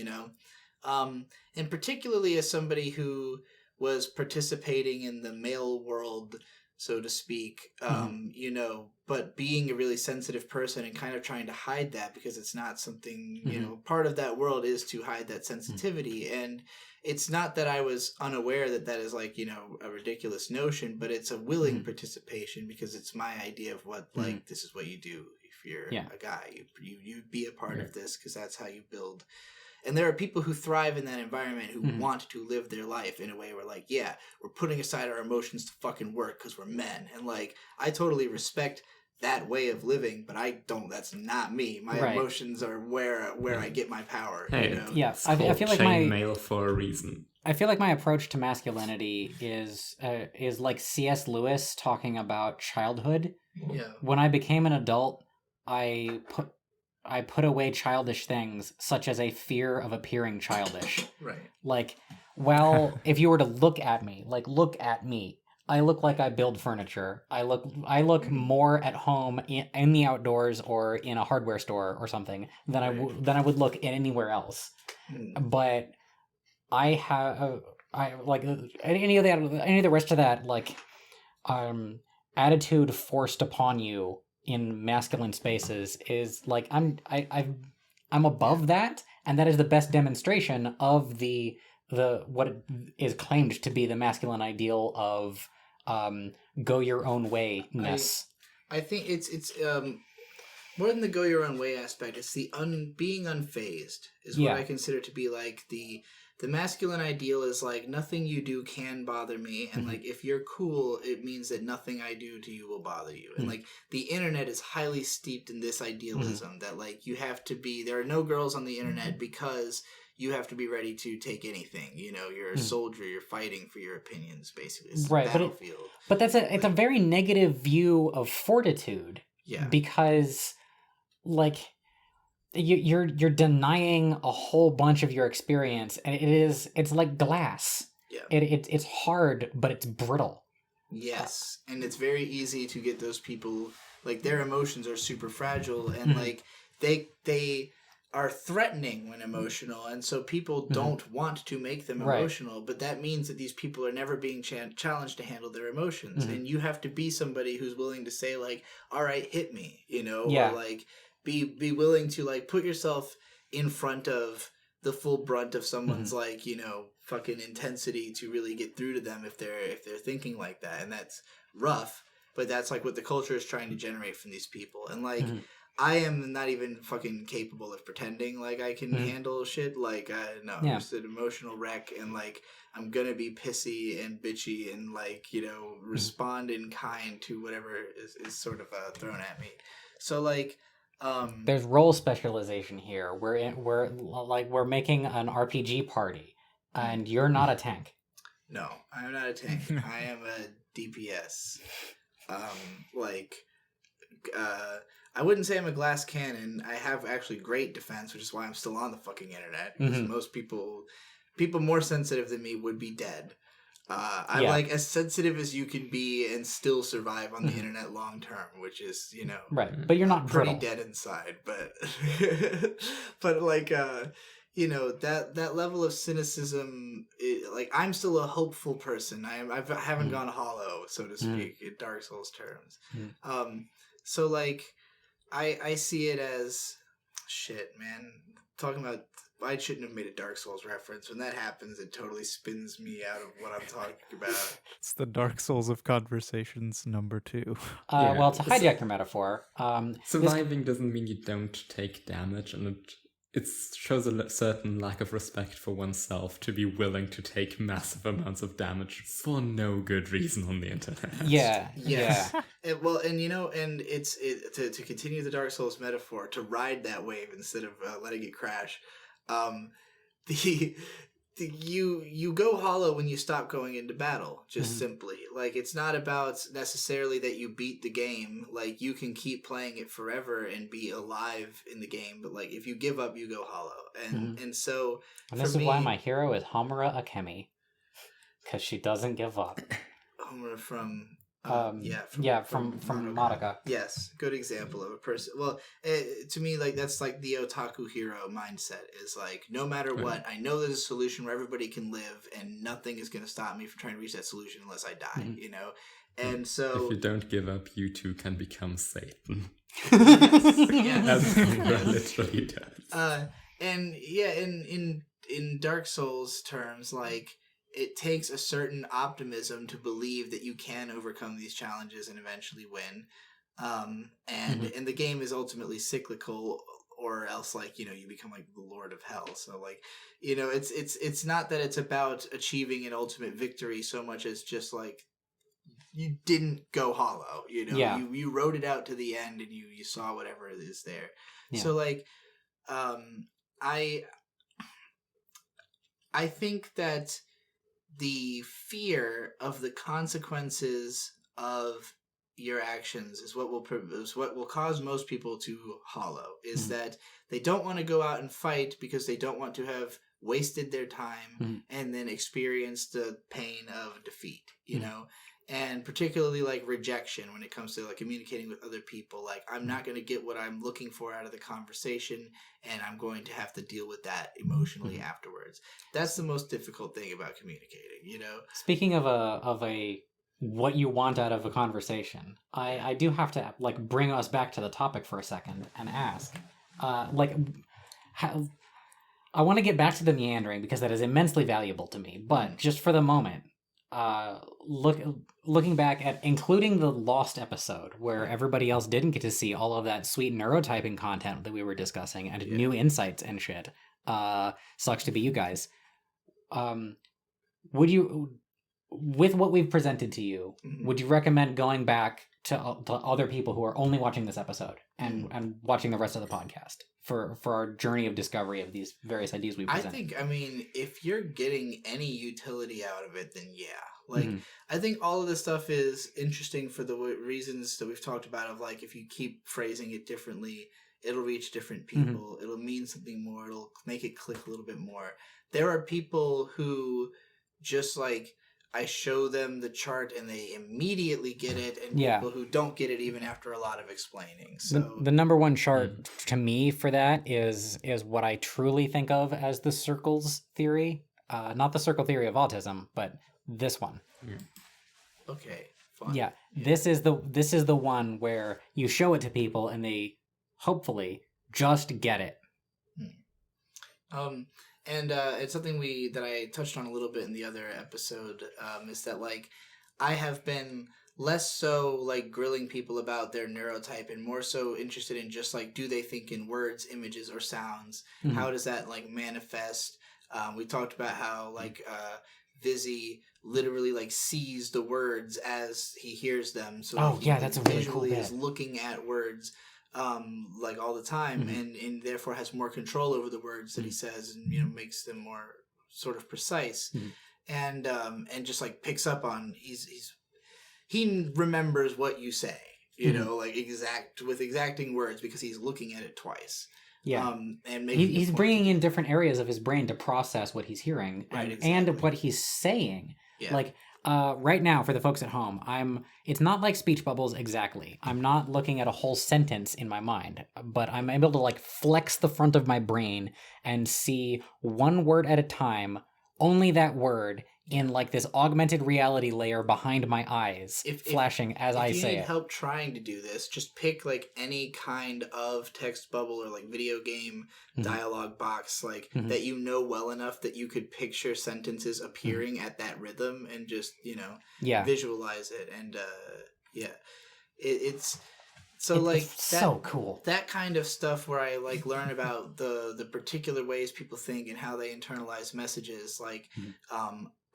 A: and particularly as somebody who was participating in the male world, so to speak, but being a really sensitive person and kind of trying to hide that because it's not something, part of that world is to hide that sensitivity. And it's not that I was unaware that is like, a ridiculous notion, but it's a willing participation because it's my idea of what, like, this is what you do. If you're a guy, you be a part of this because that's how you build. And there are people who thrive in that environment who want to live their life in a way where, like, yeah, we're putting aside our emotions to fucking work because we're men. And, like, I totally respect that way of living, but I don't. That's not me. My emotions are where I get my power.
C: Hey,
B: yeah,
C: I feel like chainmail for a reason.
B: I feel like my approach to masculinity is like C.S. Lewis talking about childhood.
A: Yeah.
B: When I became an adult, I put away childish things, such as a fear of appearing childish.
A: Right.
B: Like, well, if you were to look at me, I look like I build furniture. I look more at home in the outdoors or in a hardware store or something than I would look anywhere else. But I like any of the rest of that, like, attitude forced upon you in masculine spaces is like I'm above that, and that is the best demonstration of the what is claimed to be the masculine ideal of go your own way-ness.
A: I think it's more than the go your own way aspect. It's the being unfazed is what I consider to be like the masculine ideal is like nothing you do can bother me, and like if you're cool, it means that nothing I do to you will bother you. And like the internet is highly steeped in this idealism that like you have to be. There are no girls on the internet because you have to be ready to take anything. You're a soldier. You're fighting for your opinions, basically. It's
B: right,
A: a battlefield.
B: But it's a very negative view of fortitude. Yeah, because like you're denying a whole bunch of your experience, and it's like glass. Yeah, it's hard, but it's brittle.
A: Yes, and it's very easy to get those people, like, their emotions are super fragile, and like they are threatening when emotional, and so people don't want to make them emotional, but that means that these people are never being challenged to handle their emotions, and you have to be somebody who's willing to say, like, all right, hit me, or like be willing to like put yourself in front of the full brunt of someone's like, fucking intensity to really get through to them if they're thinking like that. And that's rough, but that's like what the culture is trying to generate from these people. And like I am not even fucking capable of pretending like I can handle shit. Like, no, I'm just an emotional wreck, and like I'm gonna be pissy and bitchy and like respond in kind to whatever is sort of thrown at me. So like,
B: there's role specialization here. We're making an RPG party, and you're not a tank.
A: No, I'm not a tank. I am a DPS. I wouldn't say I'm a glass cannon. I have actually great defense, which is why I'm still on the fucking internet. Because most people more sensitive than me would be dead. I'm like as sensitive as you can be and still survive on the internet long term, which is,
B: right. But you're not
A: pretty
B: brittle.
A: dead inside. But but like that level of cynicism, like I'm still a hopeful person. I haven't gone hollow, so to speak, in Dark Souls terms. So like I see it as shit, man. Talking about, I shouldn't have made a Dark Souls reference. When that happens, it totally spins me out of what I'm talking about.
D: It's the Dark Souls of conversations number 2.
B: Well, to hijack your metaphor,
C: surviving doesn't mean you don't take damage, and it shows a certain lack of respect for oneself to be willing to take massive amounts of damage for no good reason on the internet.
B: Yeah.
A: Yes. And it's to continue the Dark Souls metaphor, to ride that wave instead of letting it crash. You go hollow when you stop going into battle, just simply. Like, it's not about necessarily that you beat the game. Like, you can keep playing it forever and be alive in the game, but like if you give up, you go hollow. And so
B: and this is why my hero is Homura Akemi, because she doesn't give up.
A: Homura from
B: Madoka.
A: Yes, good example of a person. Well, to me, like that's like the otaku hero mindset. Is like, no matter what, I know there's a solution where everybody can live, and nothing is going to stop me from trying to reach that solution unless I die. And so
C: if you don't give up, you too can become Satan.
A: yes.
C: As Homura literally does.
A: In Dark Souls terms, like, it takes a certain optimism to believe that you can overcome these challenges and eventually win. And the game is ultimately cyclical, or else like, you become like the Lord of Hell. So like, it's not that it's about achieving an ultimate victory so much as just like, you didn't go hollow, you rode it out to the end and you saw whatever it is there. Yeah. So like, I think that the fear of the consequences of your actions is what will cause most people to hollow. Is that they don't want to go out and fight because they don't want to have wasted their time and then experience the pain of defeat. And particularly like rejection when it comes to like communicating with other people. Like, I'm not going to get what I'm looking for out of the conversation, and I'm going to have to deal with that emotionally afterwards. That's the most difficult thing about communicating,
B: Speaking of a what you want out of a conversation, I do have to like bring us back to the topic for a second and ask, I want to get back to the meandering because that is immensely valuable to me. But just for the moment, looking back at including the Lost episode where everybody else didn't get to see all of that sweet neurotyping content that we were discussing and new insights and shit. Sucks to be you guys. Would you, with what we've presented to you, would you recommend going back to other people who are only watching this episode and watching the rest of the podcast for our journey of discovery of these various ideas we present?
A: I think, if you're getting any utility out of it, then yeah. Like, I think all of this stuff is interesting for the reasons that we've talked about of, like, if you keep phrasing it differently, it'll reach different people. It'll mean something more. It'll make it click a little bit more. There are people who just, like, I show them the chart and they immediately get it, and people who don't get it even after a lot of explaining. So
B: the number one chart to me for that is what I truly think of as the circles theory. Not the circle theory of autism, but this one.
A: Okay. Fine.
B: Yeah. This is the one where you show it to people and they hopefully just get it.
A: And it's something that I touched on a little bit in the other episode, is that, like, I have been less so like grilling people about their neurotype and more so interested in just like, do they think in words, images, or sounds?
B: Mhm.
A: How does that like manifest? We talked about how like Vizzy literally like sees the words as he hears them. So like, he
B: that's a really cool
A: visually
B: bit.
A: is looking at words like all the time, and therefore has more control over the words that he says, and you know, makes them more sort of precise, and just like picks up on he remembers what you say, you know, like exacting words because he's looking at it twice.
B: Yeah.
A: And
B: he's bringing in different areas of his brain to process what he's hearing and what he's saying.
A: Yeah.
B: Like right now, for the folks at home, it's not like speech bubbles exactly. I'm not looking at a whole sentence in my mind, but I'm able to like flex the front of my brain and see one word at a time, only that word, in like this augmented reality layer behind my eyes, flashing as I say it.
A: If you need help trying to do this, just pick like any kind of text bubble or like video game dialogue box, like that you know well enough that you could picture sentences appearing at that rhythm and just, you know, visualize it. And it's
B: so cool.
A: That kind of stuff where I like learn about the particular ways people think and how they internalize messages. Like,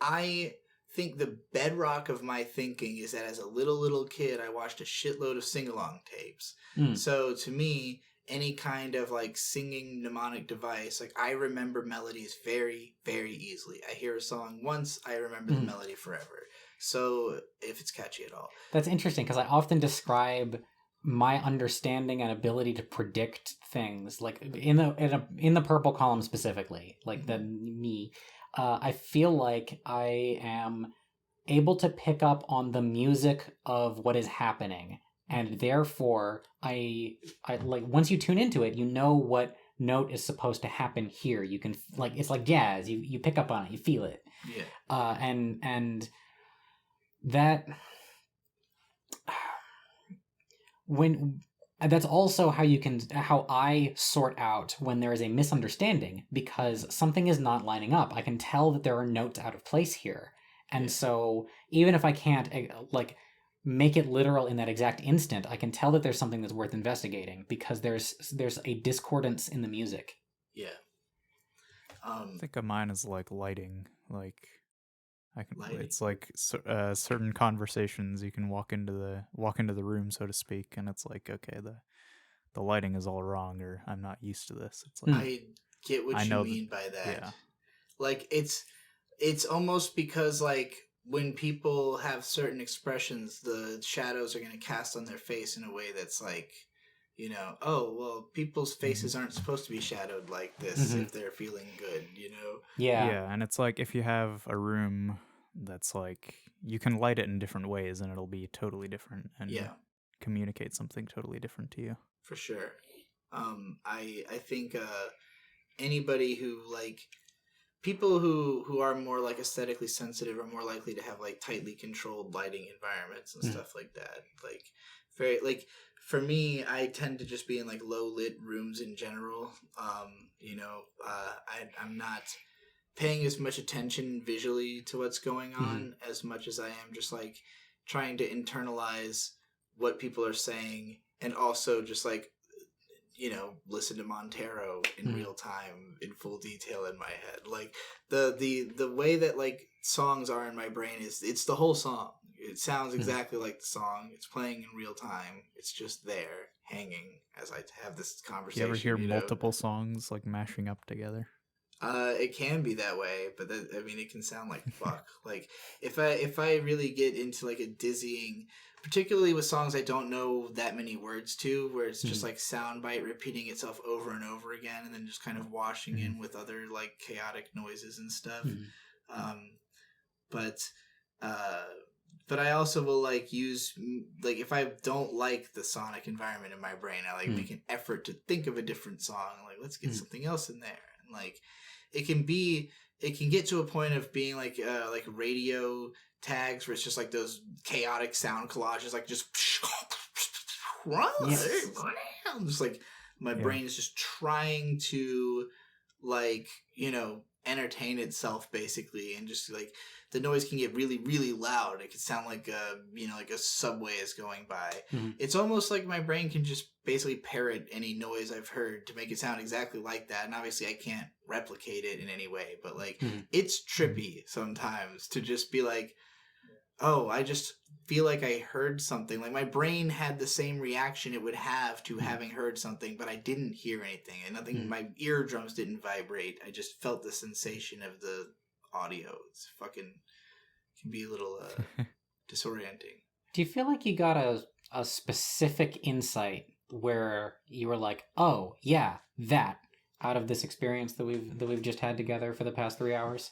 A: I think the bedrock of my thinking is that as a little kid, I watched a shitload of sing-along tapes. So to me, any kind of like singing mnemonic device, like I remember melodies very, very easily. I hear a song once, I remember the melody forever. So if it's catchy at all.
B: That's interesting because I often describe my understanding and ability to predict things, like in the purple column specifically, like the me. I feel like I am able to pick up on the music of what is happening, and therefore I like once you tune into it, you know what note is supposed to happen here. You can like it's like jazz. You pick up on it, you feel it.
A: Yeah.
B: And that when. That's also how I sort out when there is a misunderstanding, because something is not lining up. I can tell that there are notes out of place here. And so even if I can't like make it literal in that exact instant, I can tell that there's something that's worth investigating because there's a discordance in the music.
A: Yeah.
D: I think of mine is like lighting. Like it's like certain conversations you can walk into the room, so to speak, and it's like, okay, the lighting is all wrong, or I'm not used to this. It's like
A: I get what you mean by that.
D: Yeah.
A: Like it's almost because like when people have certain expressions, the shadows are going to cast on their face in a way that's like, you know, oh, well, people's faces aren't supposed to be shadowed like this if they're feeling good, you know?
D: Yeah, and it's like if you have a room that's like, you can light it in different ways and it'll be totally different and communicate something totally different to you.
A: For sure. I think anybody who, like, people who are more, like, aesthetically sensitive are more likely to have, like, tightly controlled lighting environments and stuff like that. Like, very, like... For me, I tend to just be in like low lit rooms in general. You know, I'm not paying as much attention visually to what's going on as much as I am just like trying to internalize what people are saying, and also just like, you know, listen to Montero in real time in full detail in my head. Like the way that like songs are in my brain is it's the whole song. It sounds exactly like the song. It's playing in real time. It's just there, hanging as I have this conversation.
D: You ever hear multiple songs like mashing up together?
A: It can be that way, but I mean, it can sound like fuck. Like if I really get into like a dizzying, particularly with songs I don't know that many words to, where it's just like soundbite repeating itself over and over again, and then just kind of washing in with other like chaotic noises and stuff. But I also will like use like if I don't like the sonic environment in my brain, I like make an effort to think of a different song. Like let's get something else in there, and like it can get to a point of being like radio tags where it's just like those chaotic sound collages, like just just like my brain is just trying to like, you know, entertain itself basically, and just like the noise can get really, really loud. It can sound like like a subway is going by.
B: Mm-hmm.
A: It's almost like my brain can just basically parrot any noise I've heard to make it sound exactly like that. And obviously I can't replicate it in any way, but like it's trippy sometimes to just be like, oh, I just feel like I heard something. Like my brain had the same reaction it would have to having heard something, but I didn't hear anything. And nothing, my eardrums didn't vibrate. I just felt the sensation of the audio. It's fucking, can be a little disorienting.
B: Do you feel like you got a specific insight where you were like, oh, yeah, that, out of this experience that we've just had together for the past 3 hours?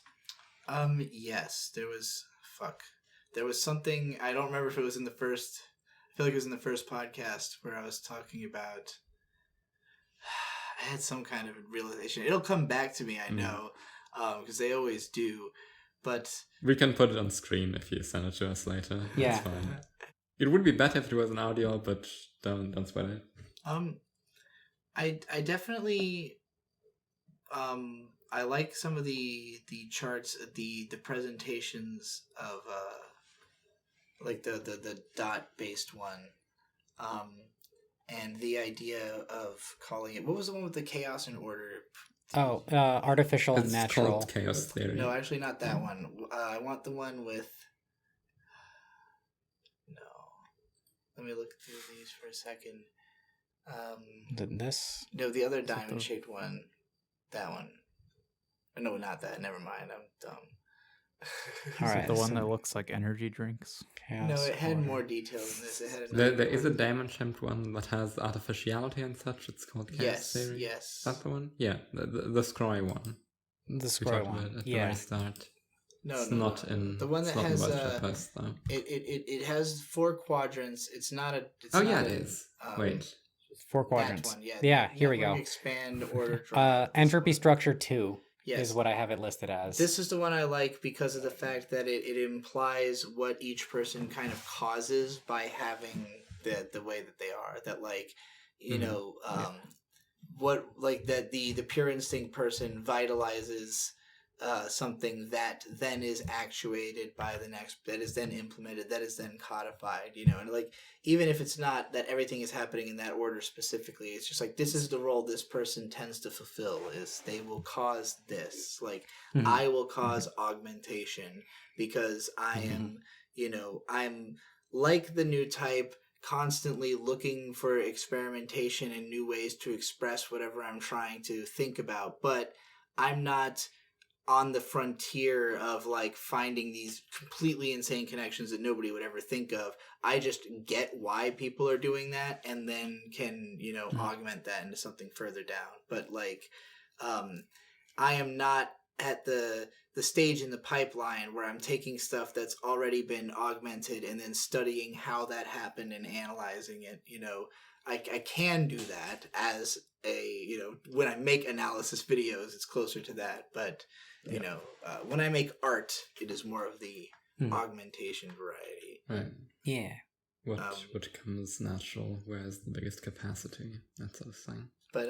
A: Yes, there was something, I don't remember if it was in the first, I feel like it was in the first podcast where I was talking about, I had some kind of realization. It'll come back to me, I know, because they always do, but...
C: We can put it on screen if you send it to us later.
B: Yeah.
C: That's fine. It would be better if it was an audio, but don't sweat it.
A: I definitely, I like some of the charts, the presentations of, like the dot based one, and the idea of calling it, what was the one with the chaos and order?
B: Oh, artificial and
C: It's
B: natural.
C: called chaos theory.
A: No, actually not that one. I want the one with, no, let me look through these for a second.
B: This?
A: No, the other diamond shaped one, that one. No, not that, never mind, I'm dumb.
B: All right,
D: the one that looks like energy drinks?
A: No, it had more detail than this. It had
C: There is a diamond-shaped one that has artificiality and such. It's called chaos theory.
A: Yes.
C: Is that the one? Yeah, the scroll one.
B: The
C: We
B: scroll
C: talked about
B: one.
C: at the
B: Yeah.
C: very start.
A: No,
C: It's
A: no,
C: not
A: no.
C: in
A: The one that
C: it's not
A: has
C: in Budget Post, though.
A: it has 4 quadrants. It's not a. It's
C: Oh
A: not
C: yeah,
A: a,
C: it is. Wait.
B: 4
A: that
B: quadrants.
A: one,
B: Yeah, here we
A: network,
B: go.
A: Expand, order, drive.
B: Entropy structure 2
A: Yes.
B: is what I have it listed as.
A: This is the one I like because of the fact that it implies what each person kind of causes by having the way that they are. That like, you know, what like that the pure instinct person vitalizes something that then is actuated by the next, that is then implemented, that is then codified, you know, and like even if it's not that everything is happening in that order specifically, it's just like this is the role this person tends to fulfill, is they will cause this, like I will cause augmentation because I am, you know, I'm like the new type, constantly looking for experimentation and new ways to express whatever I'm trying to think about, but I'm not on the frontier of like finding these completely insane connections that nobody would ever think of. I just get why people are doing that and then can, you know, augment that into something further down. But like, I am not at the stage in the pipeline where I'm taking stuff that's already been augmented and then studying how that happened and analyzing it. You know, I can do that as a, you know, when I make analysis videos, it's closer to that. But, you know, when I make art, it is more of the augmentation variety.
C: Right.
B: Yeah.
C: What comes natural, where is the biggest capacity, that sort of thing.
A: But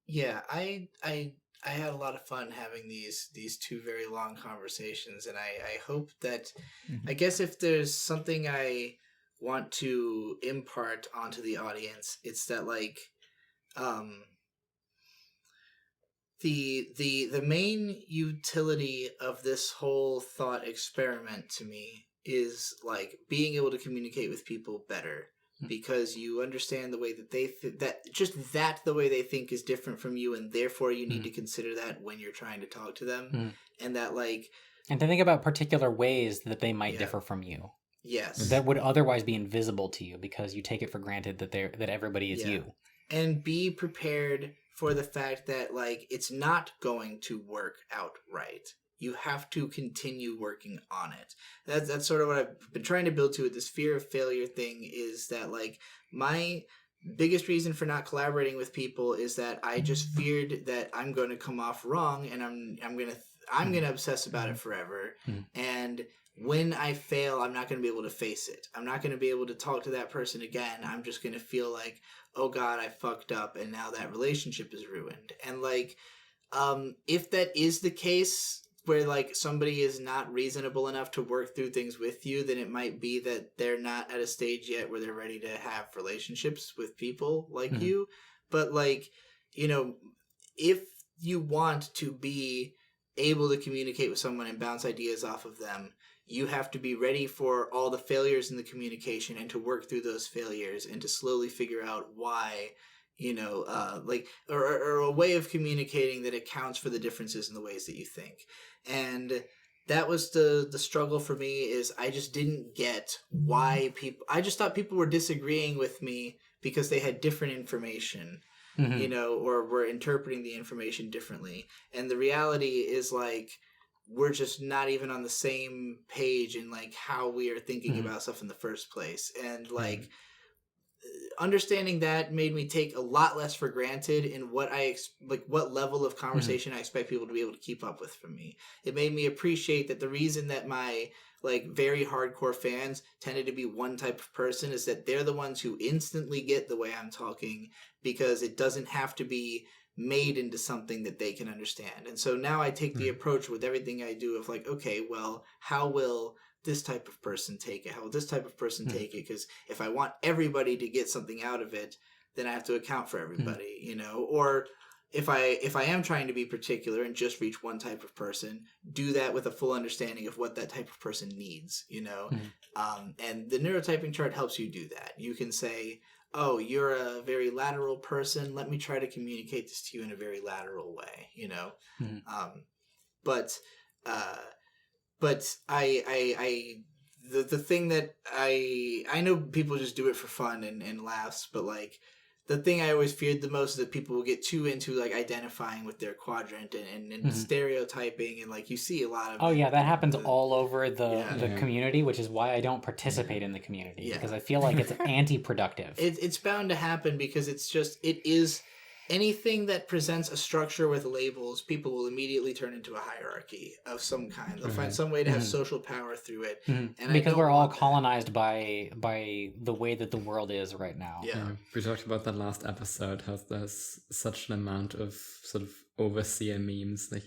A: yeah, I had a lot of fun having these 2 very long conversations, and I hope that I guess if there's something I want to impart onto the audience, it's that like the main utility of this whole thought experiment to me is like being able to communicate with people better, because you understand the way that they the way they think is different from you, and therefore you need to consider that when you're trying to talk to them, and that like,
B: and to think about particular ways that they might differ from you.
A: Yes.
B: That would otherwise be invisible to you because you take it for granted that that everybody is you.
A: And be prepared for the fact that like it's not going to work out right. You have to continue working on it. That's sort of what I've been trying to build to with this fear of failure thing, is that like my biggest reason for not collaborating with people is that I just feared that I'm going to come off wrong, and I'm going to obsess about it forever. And when I fail, I'm not going to be able to face it. I'm not going to be able to talk to that person again. I'm just going to feel like, oh God, I fucked up, and now that relationship is ruined. And like, If that is the case, where like somebody is not reasonable enough to work through things with you, then it might be that they're not at a stage yet where they're ready to have relationships with people like you. But like, if you want to be able to communicate with someone and bounce ideas off of them, you have to be ready for all the failures in the communication and to work through those failures and to slowly figure out why, or a way of communicating that accounts for the differences in the ways that you think. And that was the struggle for me, is I just didn't get why I just thought people were disagreeing with me because they had different information, or were interpreting the information differently. And the reality is like, we're just not even on the same page in like how we are thinking about stuff in the first place. And like, understanding that made me take a lot less for granted in what what level of conversation I expect people to be able to keep up with from me. It made me appreciate that the reason that my like very hardcore fans tended to be one type of person is that they're the ones who instantly get the way I'm talking, because it doesn't have to be made into something that they can understand. And so now I take the approach with everything I do of like, okay, well, how will this type of person take it? How will this type of person take it? Because if I want everybody to get something out of it, then I have to account for everybody, Or if I am trying to be particular and just reach one type of person, do that with a full understanding of what that type of person needs, And the neurotyping chart helps you do that. You can say, oh, you're a very lateral person. Let me try to communicate this to you in a very lateral way, But the thing that I know people just do it for fun and laughs, but like the thing I always feared the most is that people will get too into like identifying with their quadrant and stereotyping, and like you see a lot of
B: that happens all over the community, which is why I don't participate in the community, because I feel like it's anti-productive.
A: It's bound to happen, because it is anything that presents a structure with labels, people will immediately turn into a hierarchy of some kind. They'll find some way to have social power through it. And
B: because we're all colonized by the way that the world is right now.
C: Yeah. We talked about that last episode, how there's such an amount of sort of overseer memes. Like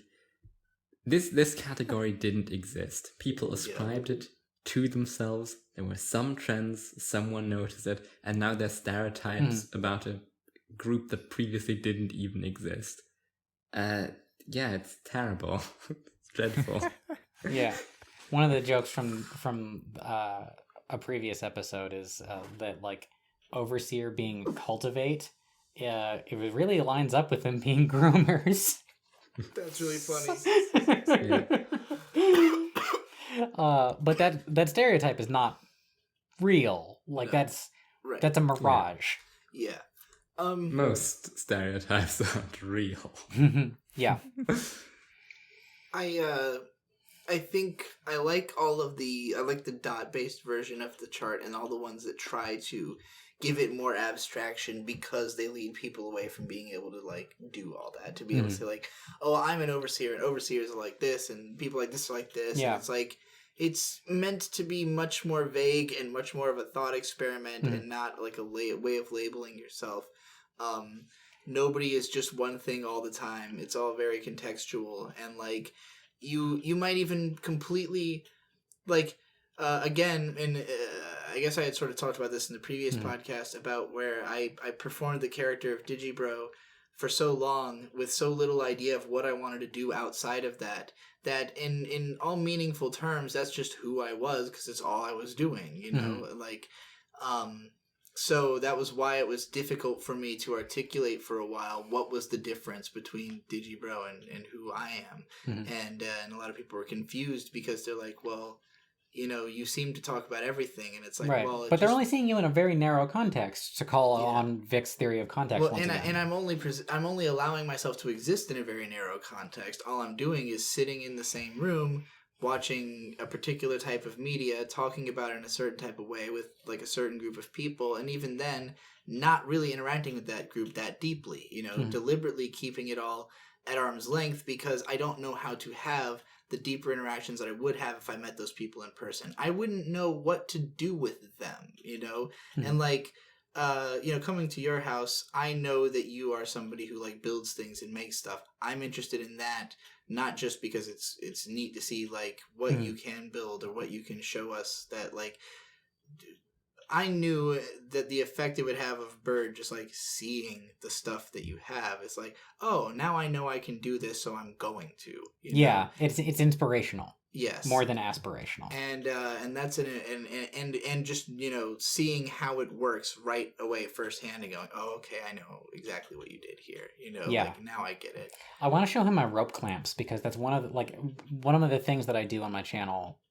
C: this category didn't exist. People ascribed it to themselves. There were some trends, someone noticed it, and now there's stereotypes about a group that previously didn't even exist. It's terrible. It's dreadful.
B: Yeah. One of the jokes from a previous episode is that like overseer being cultivate, it really lines up with them being groomers.
A: That's really funny.
B: But that stereotype is not real. Like that's a mirage.
A: Yeah.
C: Most stereotypes aren't real.
B: Yeah.
A: I think I like the dot-based version of the chart, and all the ones that try to give it more abstraction, because they lead people away from being able to like do all that, to be able to say like, oh, I'm an overseer and overseers are like this and people like this are like this. And it's like, it's meant to be much more vague and much more of a thought experiment and not like a way of labeling yourself. Nobody is just one thing all the time. It's all very contextual, and like you might even completely like again, and I guess I had sort of talked about this in the previous podcast about where I performed the character of Digibro for so long with so little idea of what I wanted to do outside of that in all meaningful terms, that's just who I was, because it's all I was doing, like so that was why it was difficult for me to articulate for a while what was the difference between Digibro and who I am. And a lot of people were confused, because they're like, well, you seem to talk about everything, and it's like, well,
B: but they're only seeing you in a very narrow context, to call on Vic's theory of context.
A: Well, and I'm only allowing myself to exist in a very narrow context. All I'm doing is sitting in the same room, watching a particular type of media, talking about it in a certain type of way with like a certain group of people, and even then not really interacting with that group that deeply, deliberately keeping it all at arm's length, because I don't know how to have the deeper interactions that I would have if I met those people in person. I wouldn't know what to do with them, and like coming to your house, I know that you are somebody who like builds things and makes stuff. I'm interested in that, not just because it's neat to see like what you can build or what you can show us. That like I knew that the effect it would have of Bird, just like seeing the stuff that you have. It's like, oh, now I know I can do this, so I'm going to. You know?
B: Yeah, it's inspirational.
A: Yes,
B: more than aspirational.
A: And that's and just seeing how it works right away firsthand and going, oh, okay, I know exactly what you did here. Like now I get it.
B: I want to show him my rope clamps because that's one of the things that I do on my channel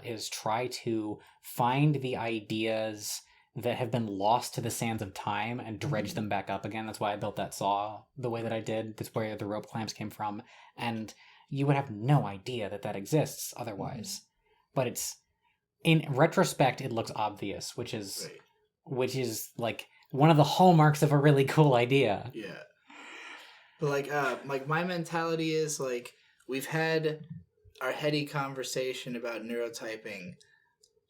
B: is try to find the ideas that have been lost to the sands of time and dredge them back up again. That's why I built that saw the way that I did. That's where the rope clamps came from. And you would have no idea that exists otherwise. But it's, in retrospect, it looks obvious, which is like one of the hallmarks of a really cool idea.
A: Yeah. But like my mentality is like, we've had our heady conversation about neurotyping.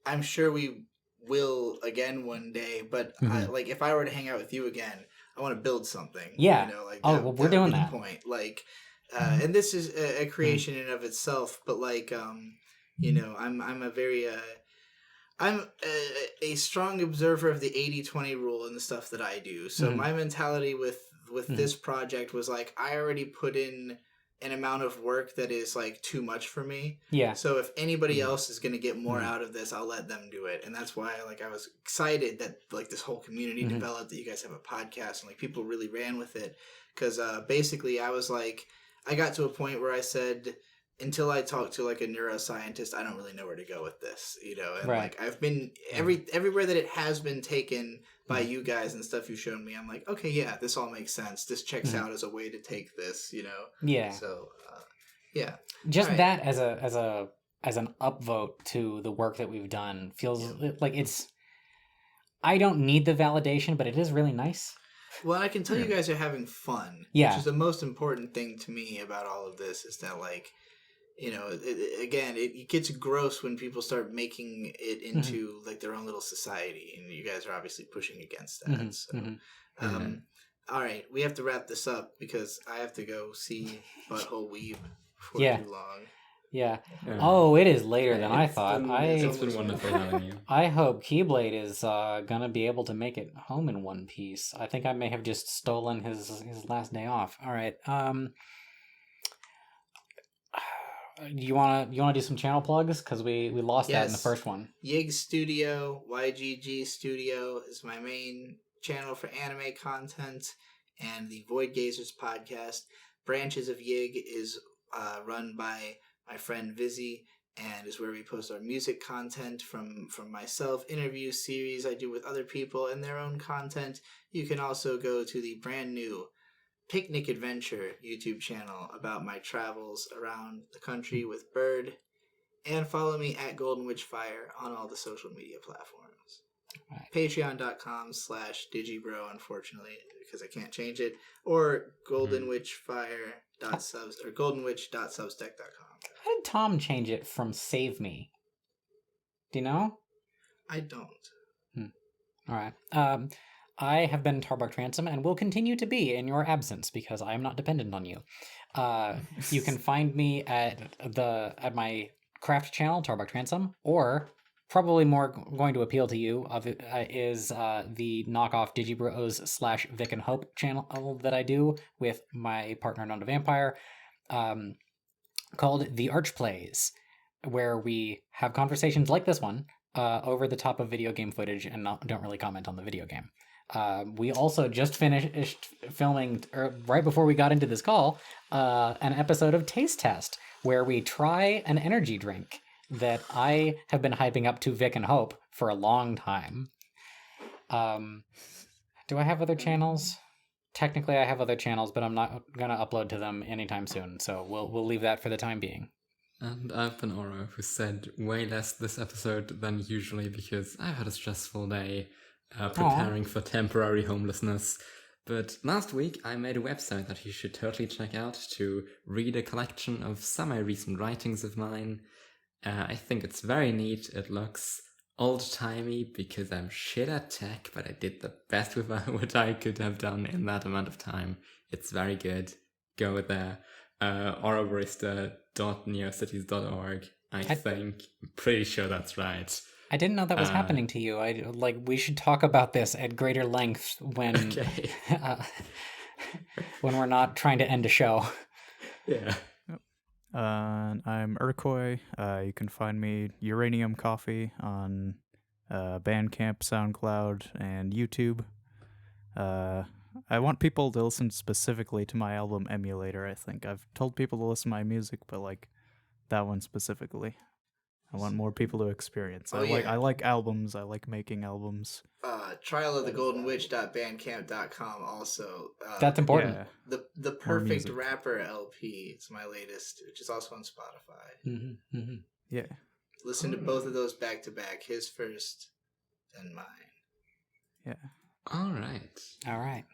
A: I'm sure we will again one day, but if I were to hang out with you again, I want to build something.
B: Yeah. We're doing that.
A: Point. Like, and this is a creation in and of itself, but like, I'm a very, I'm a strong observer of the 80-20 rule in the stuff that I do. So my mentality with this project was like, I already put in an amount of work that is like too much for me.
B: Yeah.
A: So if anybody else is going to get more out of this, I'll let them do it. And that's why I was excited that like this whole community developed, that you guys have a podcast and like people really ran with it. Cause basically I was like, I got to a point where I said, until I talk to like a neuroscientist, I don't really know where to go with this, and like I've been everywhere that it has been taken by you guys and stuff you've shown me. I'm like, okay, yeah, this all makes sense. This checks out as a way to take this,
B: Yeah.
A: So, yeah.
B: Just right. That as an upvote to the work that we've done feels like it's. I don't need the validation, but it is really nice.
A: Well, I can tell you guys are having fun.
B: Yeah.
A: Which is the most important thing to me about all of this is that, like, it gets gross when people start making it into, like, their own little society. And you guys are obviously pushing against that. All right. We have to wrap this up because I have to go see Butthole Weeb for too long.
B: Yeah. Oh, it is later than I thought.
C: It's been wonderful having you.
B: I hope Keyblade is gonna be able to make it home in one piece. I think I may have just stolen his last day off. All right. You wanna do some channel plugs because we lost that in the first one.
A: Yig Studio, YGG Studio is my main channel for anime content, and the Void Gazers podcast. Branches of Yig is run by my friend Vizzy, and is where we post our music content from myself, interview series I do with other people, and their own content. You can also go to the brand new Picnic Adventure YouTube channel about my travels around the country with Bird, and follow me at Golden Witchfire on all the social media platforms. Right. Patreon.com/digibro, unfortunately, because I can't change it, or goldenwitch.substack.com.
B: How did Tom change it from Save Me? Do you know?
A: I don't.
B: All right. I have been Tarbuck Ransom and will continue to be in your absence because I am not dependent on you. You can find me at my craft channel, Tarbuck Ransom, or probably more going to appeal to you is the knockoff Digibros /Vic and Hope channel that I do with my partner Nonda Vampire. Called The Archplays, where we have conversations like this one over the top of video game footage and don't really comment on the video game. We also just finished filming, right before we got into this call, an episode of Taste Test, where we try an energy drink that I have been hyping up to Vic and Hope for a long time. Do I have other channels? Technically, I have other channels, but I'm not going to upload to them anytime soon, so we'll leave that for the time being.
C: And I've been Oro, who said way less this episode than usually because I've had a stressful day preparing for temporary homelessness. But last week, I made a website that you should totally check out to read a collection of semi-recent writings of mine. I think it's very neat. It looks old-timey because I'm shit at tech, but I did the best with what I could have done in that amount of time. It's very good. Go there. Ouroborista.neocities.org, I think. I'm pretty sure that's right.
B: I didn't know that was happening to you. We should talk about this at greater length when
C: Okay.
B: when we're not trying to end a show.
C: Yeah.
D: I'm Urcoy. You can find me Uranium Coffee on Bandcamp, SoundCloud, and YouTube. I want people to listen specifically to my album Emulator, I think. I've told people to listen to my music, but like that one specifically. I want more people to experience. I like albums. I like making albums.
A: Trialofthegoldenwitch.bandcamp.com also.
B: That's important.
D: Yeah.
A: The Perfect Rapper LP is my latest, which is also on Spotify.
B: Mm-hmm, mm-hmm.
D: Yeah.
A: Listen to both of those back to back. His first, then mine.
D: Yeah.
C: All right.
B: All right.